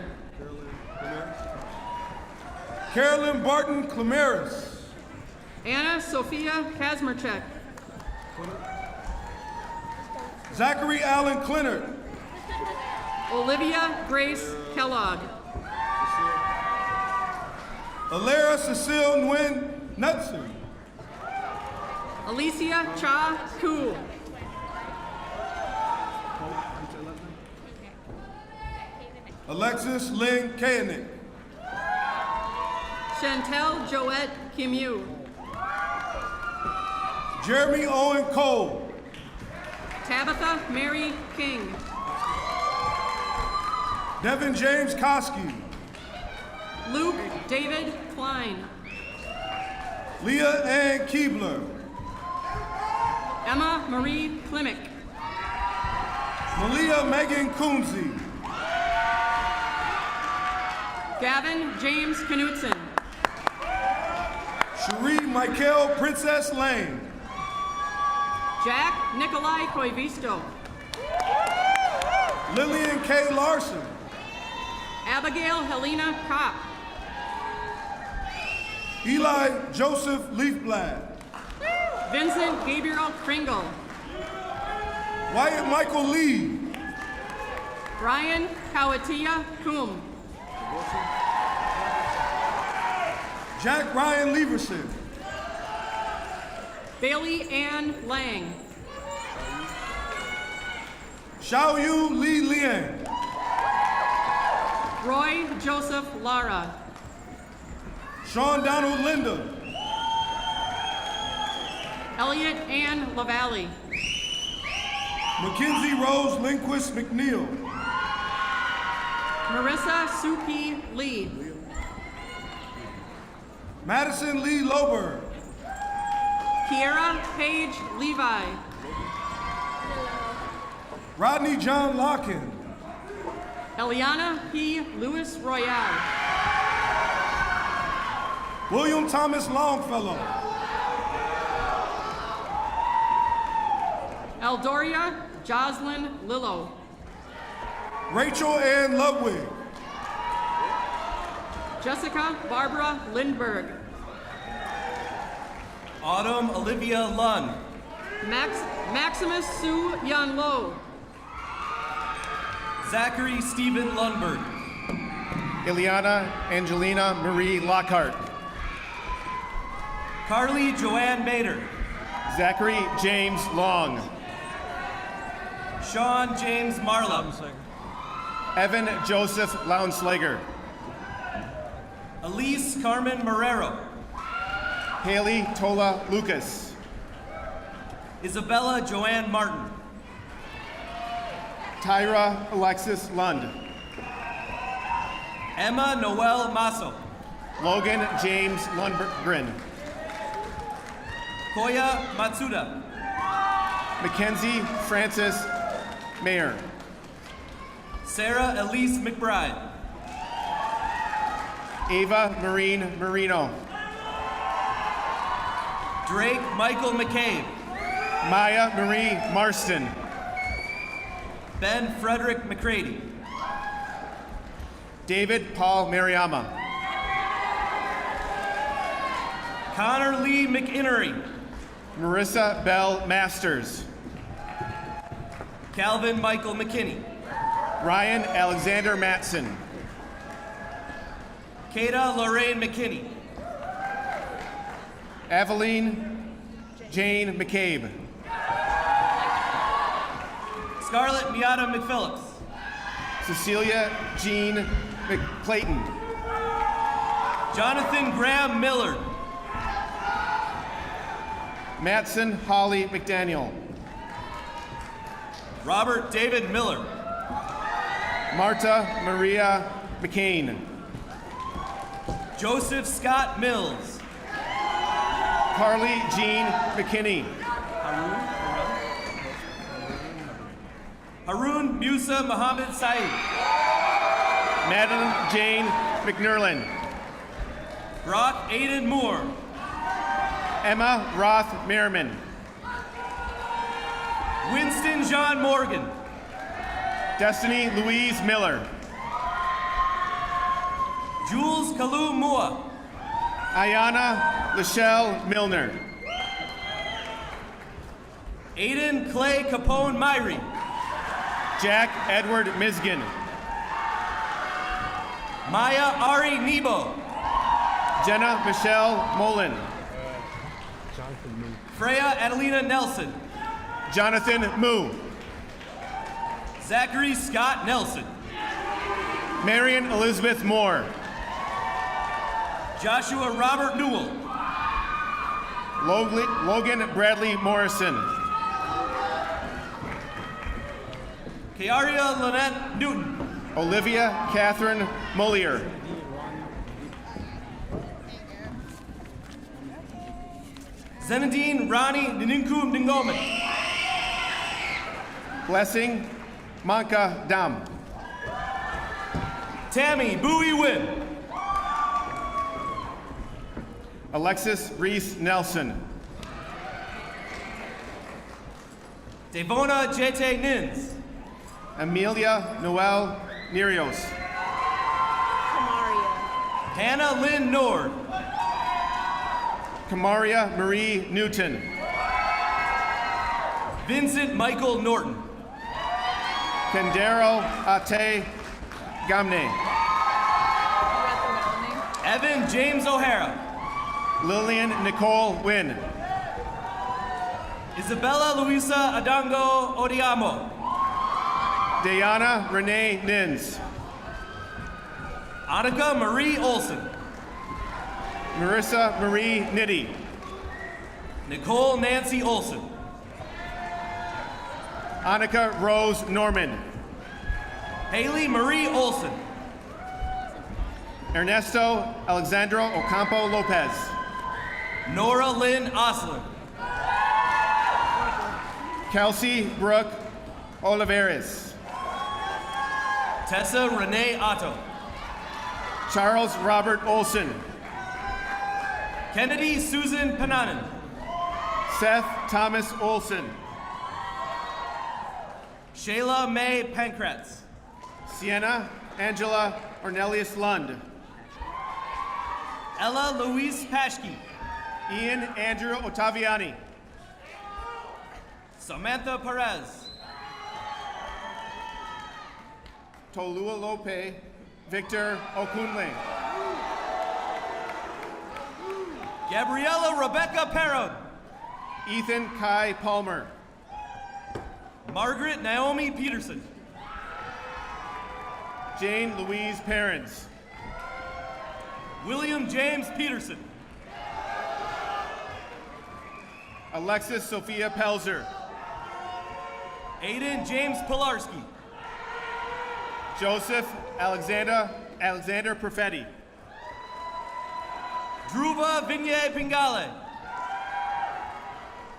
Carolyn Barton Clamaris. Anna Sophia Kazmerchek. Zachary Allen Clinard. Olivia Grace Kellogg. Alara Cecile Nguyen Knudsen. Alicia Cha Koo. Alexis Lynn Koenig. Chantel Joette Kimu. Jeremy Owen Cole. Tabitha Mary King. Devin James Koski. Luke David Klein. Leah Ann Keebler. Emma Marie Klimick. Malia Megan Coonsey. Gavin James Knutson. Cherie Michael Princess Lane. Jack Nikolai Koivisto. Lillian K. Larson. Abigail Helena Kopp. Eli Joseph Leafblad. Vincent Gabriel Kringle. Wyatt Michael Lee. Brian Kawatia Kum. Jack Ryan Leverson. Bailey Ann Lang. Xiaoyu Li Liang. Roy Joseph Lara. Sean Donald Linda. Elliot Ann Lavalle. Mackenzie Rose Lindquist McNeil. Marissa Suki Lee. Madison Lee Loberg. Kiera Paige Levi. Rodney John Locken. Eliana P. Lewis Royale. William Thomas Longfellow. Eldoria Jocelyn Lillo. Rachel Ann Ludwig. Jessica Barbara Lindberg. Autumn Olivia Lunn. Maximus Sue Yan Lo. Zachary Stephen Lundberg. Ileana Angelina Marie Lockhart. Carly Joanne Bader. Zachary James Long. Sean James Marlowe. Evan Joseph Lounslager. Elise Carmen Marrero. Haley Tola Lucas. Isabella Joanne Martin. Tyra Alexis Lund. Emma Noel Masso. Logan James Lundgren. Koya Matsuda. Mackenzie Francis Mayer. Sarah Elise McBride. Ava Marine Marino. Drake Michael McCabe. Maya Marie Marston. Ben Frederick McCready. David Paul Mariama. Connor Lee McInnery. Marissa Bell Masters. Calvin Michael McKinney. Ryan Alexander Matson. Kata Lorraine McKinney. Aveline Jane McCabe. Scarlett Miata McPhillips. Cecilia Jean McClayton. Jonathan Graham Miller. Matson Holly McDaniel. Robert David Miller. Marta Maria McCain. Joseph Scott Mills. Carly Jean McKinney. Harun Musa Muhammad Saeed. Madeline Jane McNerlin. Brock Aiden Moore. Emma Roth Merriman. Winston John Morgan. Destiny Louise Miller. Jules Kalu Mua. Ayana Lachelle Milner. Aiden Clay Capone Myrie. Jack Edward Misgan. Maya Ari Nebo. Jenna Michelle Mullen. Freya Adelina Nelson. Jonathan Moo. Zachary Scott Nelson. Marion Elizabeth Moore. Joshua Robert Newell. Logan Bradley Morrison. Kearia Lynette Newton. Olivia Catherine Mullier. Zenadine Ronnie Nininku Ningoman. Blessing Manka Dam. Tammy Bowie Wynn. Alexis Reese Nelson. Devona Jete Nins. Amelia Noel Nerios. Hannah Lynn Nord. Kamaria Marie Newton. Vincent Michael Norton. Kendero Ate Gamne. Evan James O'Hara. Lillian Nicole Wynn. Isabella Luisa Adango Odiamo. Diana Renee Nins. Annika Marie Olson. Marissa Marie Nitty. Nicole Nancy Olson. Annika Rose Norman. Haley Marie Olson. Ernesto Alexandro Ocampo Lopez. Nora Lynn Oslin. Kelsey Brooke Oliveris. Tessa Renee Otto. Charles Robert Olson. Kennedy Susan Pananen. Seth Thomas Olson. Shayla May Pankratz. Sienna Angela Ornelius Lund. Ella Louise Paschke. Ian Andrew Ottaviani. Samantha Perez. Tolua Lope Victor Okunle. Gabriella Rebecca Perron. Ethan Kai Palmer. Margaret Naomi Peterson. Jane Louise Perrins. William James Peterson. Alexis Sophia Pelzer. Aiden James Pilarski. Joseph Alexander Perfetti. Dhruva Vinay Pingale.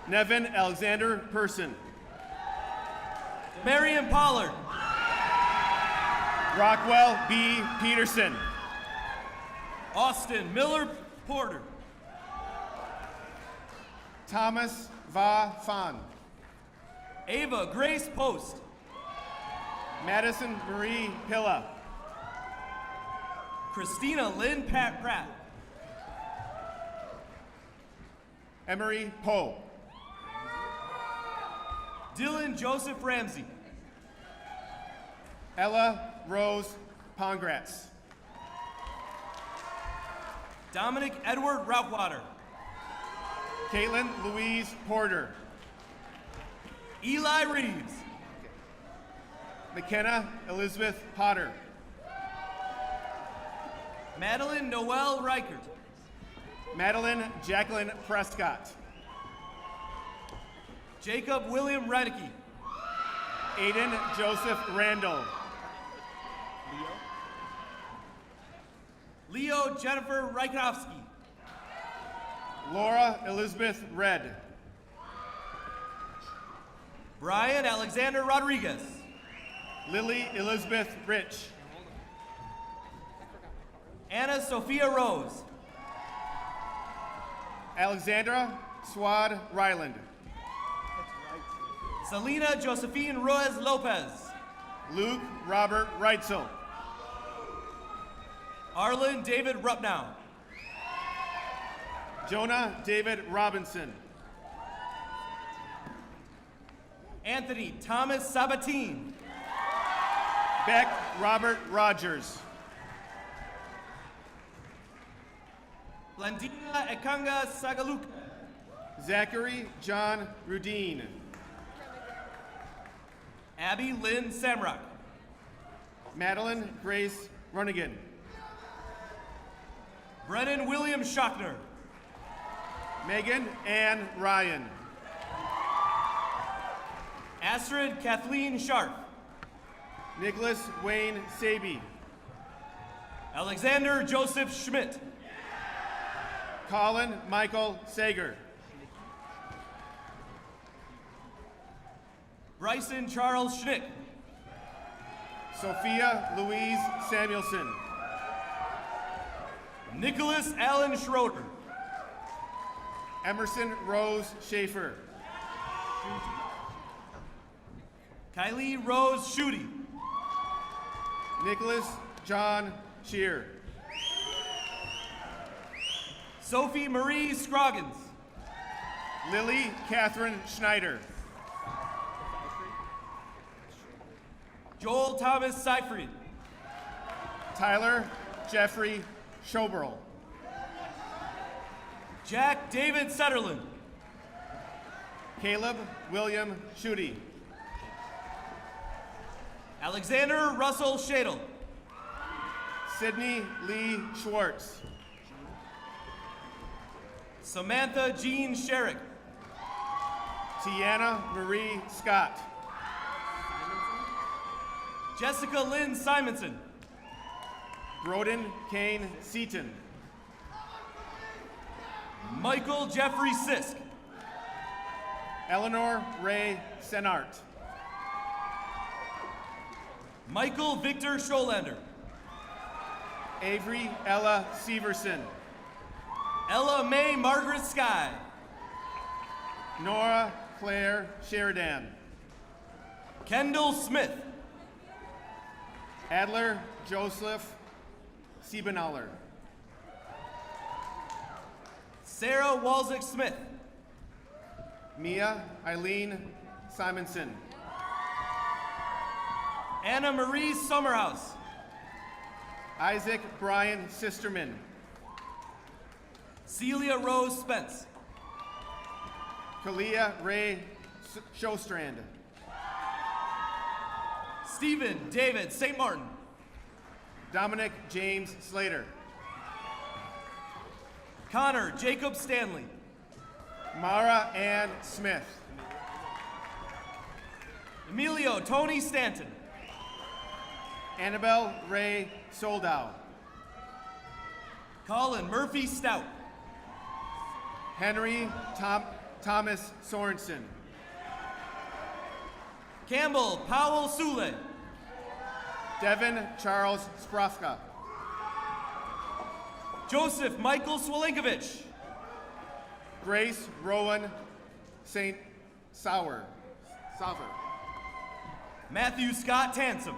Nevin Alexander Person. Marion Pollard. Rockwell B. Peterson. Austin Miller Porter. Thomas Va Fan. Ava Grace Post. Madison Marie Pilla. Christina Lynn Pratt. Emery Poe. Dylan Joseph Ramsey. Ella Rose Pongratz. Dominic Edward Routwater. Caitlin Louise Porter. Eli Reeves. McKenna Elizabeth Potter. Madeline Noel Reichert. Madeline Jacqueline Prescott. Jacob William Reinecke. Aiden Joseph Randall. Leo Jennifer Reichowski. Laura Elizabeth Red. Brian Alexander Rodriguez. Lily Elizabeth Rich. Anna Sophia Rose. Alexandra Swad Ryland. Selena Josephine Ruiz Lopez. Luke Robert Reitzel. Arlen David Rupnow. Jonah David Robinson. Anthony Thomas Sabatine. Beck Robert Rogers. Blandina Ekanga Sagaluka. Zachary John Rudine. Abby Lynn Samrock. Madeline Grace Runnigan. Brennan William Schockner. Megan Ann Ryan. Astrid Kathleen Sharp. Nicholas Wayne Saby. Alexander Joseph Schmidt. Colin Michael Sager. Bryson Charles Schnick. Sophia Louise Samuelson. Nicholas Allen Schroeder. Emerson Rose Schaefer. Kylie Rose Schutte. Nicholas John Shear. Sophie Marie Scroggins. Lily Catherine Schneider. Joel Thomas Seifried. Tyler Jeffrey Schoberl. Jack David Setterland. Caleb William Schutte. Alexander Russell Shadle. Sydney Lee Schwartz. Samantha Jean Sherrick. Tiana Marie Scott. Jessica Lynn Simonson. Broden Kane Seaton. Michael Jeffrey Sisk. Eleanor Ray Senart. Michael Victor Scholander. Avery Ella Severson. Ella Mae Margaret Sky. Nora Claire Sheridan. Kendall Smith. Adler Joseph Siebenaller. Sarah Walzick Smith. Mia Eileen Simonson. Anna Marie Summerhouse. Isaac Brian Sisterman. Celia Rose Spence. Kalia Ray Showstrand. Stephen David St. Martin. Dominic James Slater. Connor Jacob Stanley. Mara Ann Smith. Emilio Tony Stanton. Annabelle Ray Soldow. Colin Murphy Stout. Henry Thomas Sorensen. Campbell Powell Sule. Devin Charles Sprofka. Joseph Michael Swolinkovich. Grace Rowan St. Sauer. Matthew Scott Tansom.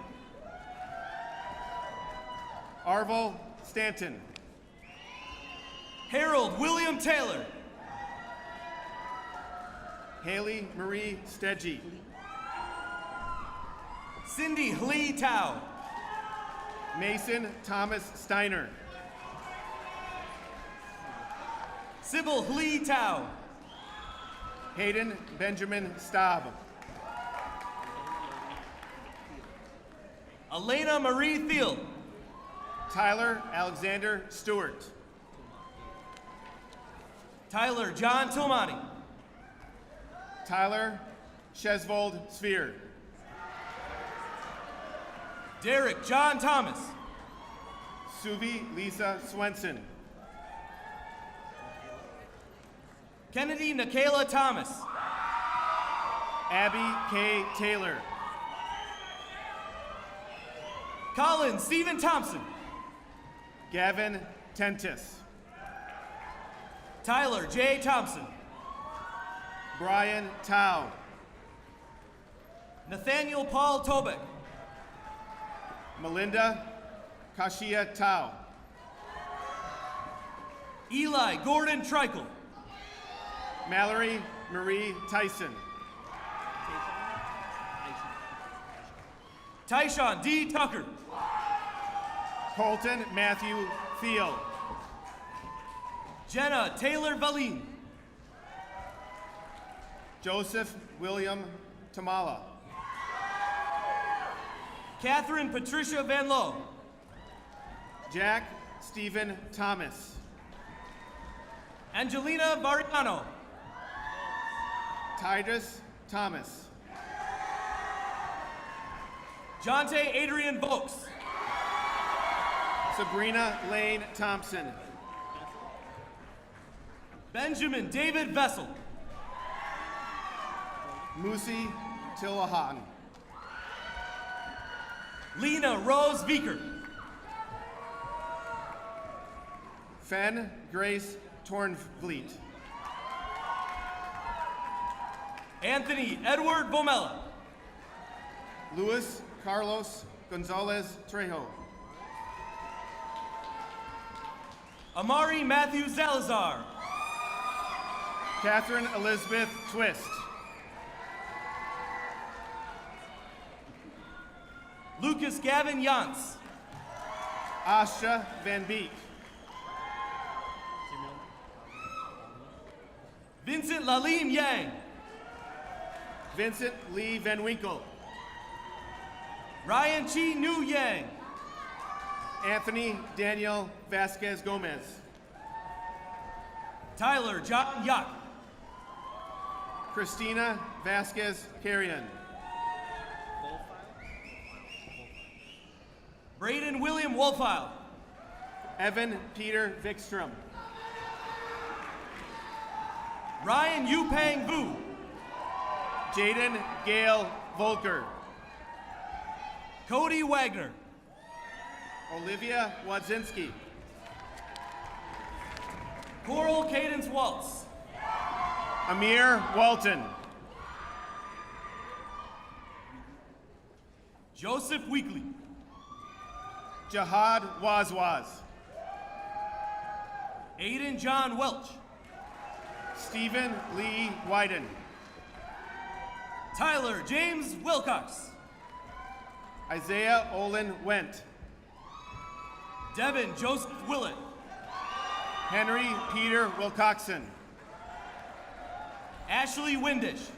Arvo Stanton. Harold William Taylor. Haley Marie Stedgy. Cindy Lee Tao. Mason Thomas Steiner. Sybil Lee Tao. Hayden Benjamin Staub. Elena Marie Thiel. Tyler Alexander Stewart. Tyler John Tilmani. Tyler Chesvold Sphere. Derek John Thomas. Suvi Lisa Swenson. Kennedy Nikayla Thomas. Abby K. Taylor. Colin Stephen Thompson. Gavin Tentis. Tyler J. Thompson. Brian Tao. Nathaniel Paul Tobeck. Melinda Kashia Tao. Eli Gordon Trikel. Mallory Marie Tyson. Tyshawn D. Tucker. Colton Matthew Thiel. Jenna Taylor Valine. Joseph William Tamala. Catherine Patricia Van Lowe. Jack Stephen Thomas. Angelina Variano. Titus Thomas. Jonte Adrian Vokes. Sabrina Lane Thompson. Benjamin David Vessel. Musi Tillahan. Lena Rose Beaker. Fen Grace Tornvliet. Anthony Edward Vomella. Luis Carlos Gonzalez Trejo. Amari Matthew Salazar. Catherine Elizabeth Twist. Lucas Gavin Yance. Asha Van Beek. Vincent Lalim Yang. Vincent Lee Van Winkle. Ryan Chi Nu Yang. Anthony Daniel Vasquez Gomez. Tyler John Yak. Christina Vasquez Carrion. Braden William Wolfile. Evan Peter Vikstrom. Ryan Yupang Vu. Jaden Gale Volker. Cody Wagner. Olivia Wadzinski. Coral Cadence Waltz. Amir Walton. Joseph Weekly. Jihad Wazwaz. Aiden John Welch. Stephen Lee Wyden. Tyler James Wilcox. Isaiah Olin Went. Devin Joseph Willett. Henry Peter Wilcoxon. Ashley Windish.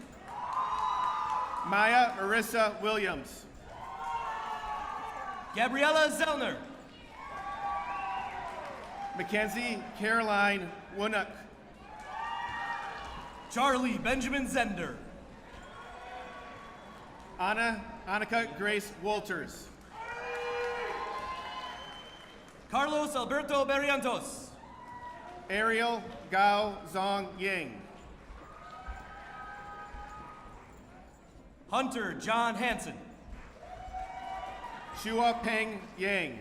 Maya Marissa Williams. Gabriella Zellner. Mackenzie Caroline Woonuk. Charlie Benjamin Zender. Annika Grace Walters. Carlos Alberto Berrientos. Ariel Gao Zong Ying. Hunter John Hansen. Shua Peng Yang.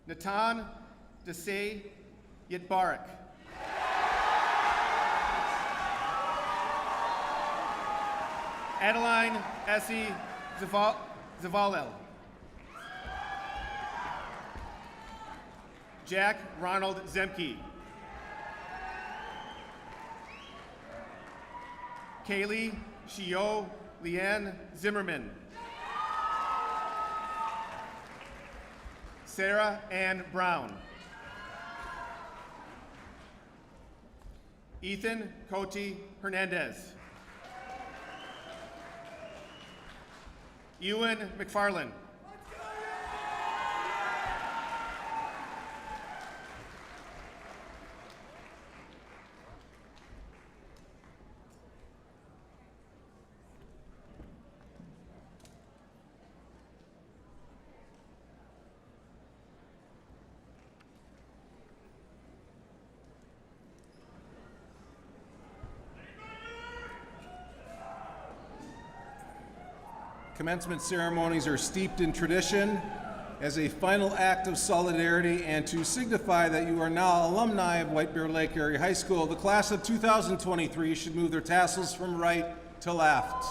Natan Desai Yitbarak. Adeline Essie Zavalel. Jack Ronald Zemke. Kaylee Shio Leanne Zimmerman. Sarah Ann Brown. Ethan Coty Hernandez. Ewan McFarland. Commencement ceremonies are steeped in tradition. As a final act of solidarity and to signify that you are now alumni of White Bear Lake Area High School, the class of 2023 should move their tassels from right to left.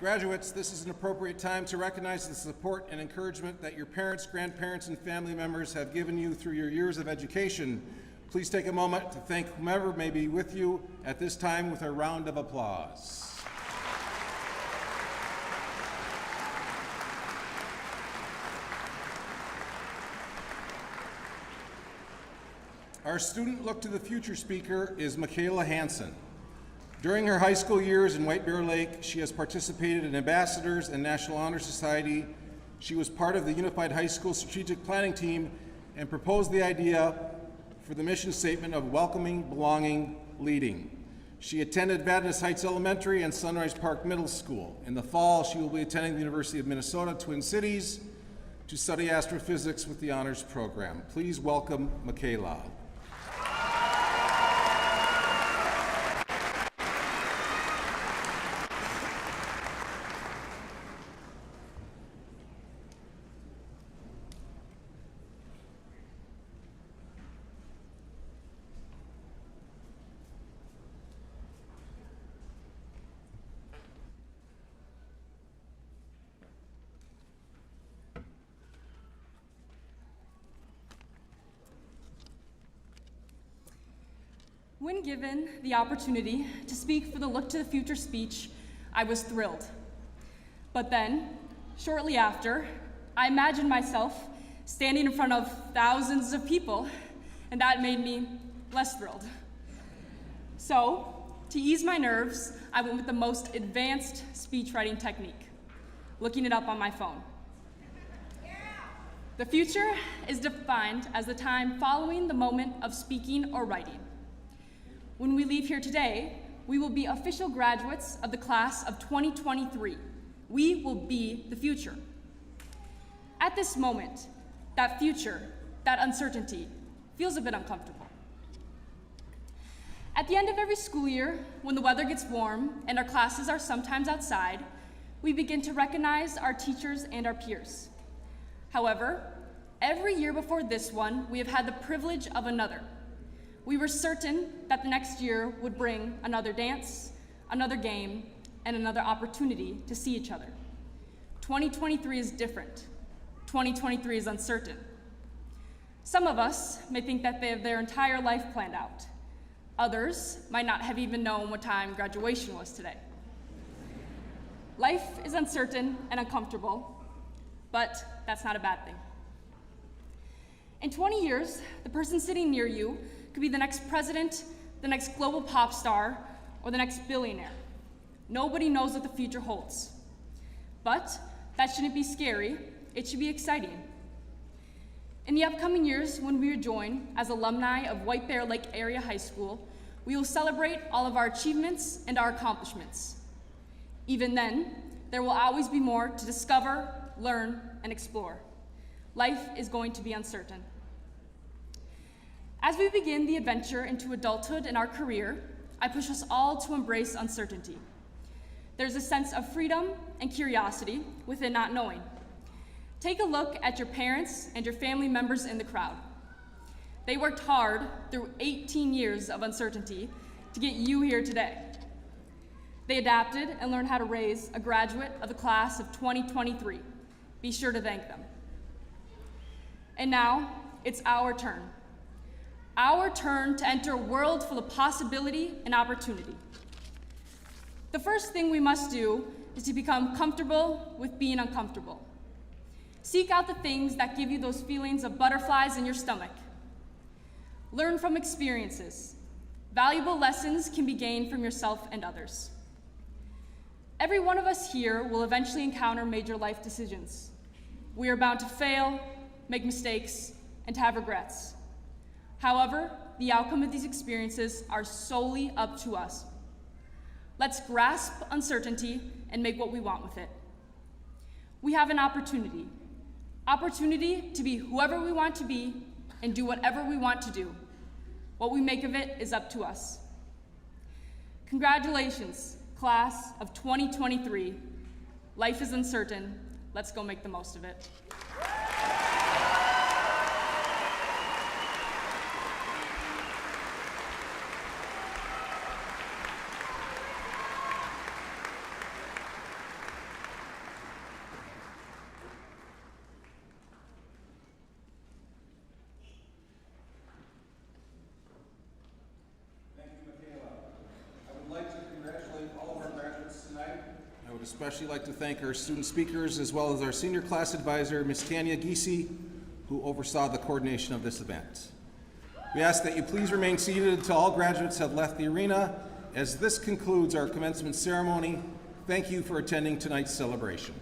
Graduates, this is an appropriate time to recognize the support and encouragement that your parents, grandparents, and family members have given you through your years of education. Please take a moment to thank whomever may be with you at this time with a round of applause. Our student Look to the Future speaker is Michaela Hansen. During her high school years in White Bear Lake, she has participated in Ambassadors and National Honor Society. She was part of the Unified High School Strategic Planning Team and proposed the idea for the mission statement of welcoming, belonging, leading. She attended Vadnais Heights Elementary and Sunrise Park Middle School. In the fall, she will be attending the University of Minnesota Twin Cities. to study astrophysics with the honors program. Please welcome Michaela. When given the opportunity to speak for the Look to the Future speech, I was thrilled. But then, shortly after, I imagined myself standing in front of thousands of people, and that made me less thrilled. So, to ease my nerves, I went with the most advanced speech writing technique, looking it up on my phone. The future is defined as the time following the moment of speaking or writing. When we leave here today, we will be official graduates of the class of 2023. We will be the future. At this moment, that future, that uncertainty, feels a bit uncomfortable. At the end of every school year, when the weather gets warm and our classes are sometimes outside, we begin to recognize our teachers and our peers. However, every year before this one, we have had the privilege of another. We were certain that the next year would bring another dance, another game, and another opportunity to see each other. 2023 is different. 2023 is uncertain. Some of us may think that they have their entire life planned out. Others might not have even known what time graduation was today. Life is uncertain and uncomfortable, but that's not a bad thing. In 20 years, the person sitting near you could be the next president, the next global pop star, or the next billionaire. Nobody knows what the future holds. But that shouldn't be scary, it should be exciting. In the upcoming years, when we rejoin as alumni of White Bear Lake Area High School, we will celebrate all of our achievements and our accomplishments. Even then, there will always be more to discover, learn, and explore. Life is going to be uncertain. As we begin the adventure into adulthood and our career, I push us all to embrace uncertainty. There's a sense of freedom and curiosity within not knowing. Take a look at your parents and your family members in the crowd. They worked hard through 18 years of uncertainty to get you here today. They adapted and learned how to raise a graduate of the class of 2023. Be sure to thank them. And now, it's our turn. Our turn to enter a world full of possibility and opportunity. The first thing we must do is to become comfortable with being uncomfortable. Seek out the things that give you those feelings of butterflies in your stomach. Learn from experiences. Valuable lessons can be gained from yourself and others. Every one of us here will eventually encounter major life decisions. We are bound to fail, make mistakes, and to have regrets. However, the outcome of these experiences are solely up to us. Let's grasp uncertainty and make what we want with it. We have an opportunity to be whoever we want to be and do whatever we want to do. What we make of it is up to us. Congratulations, class of 2023. Life is uncertain. Let's go make the most of it. Especially like to thank our student speakers as well as our senior class advisor, Ms. Tanya Giese, who oversaw the coordination of this event. We ask that you please remain seated until all graduates have left the arena, as this concludes our commencement ceremony. Thank you for attending tonight's celebration.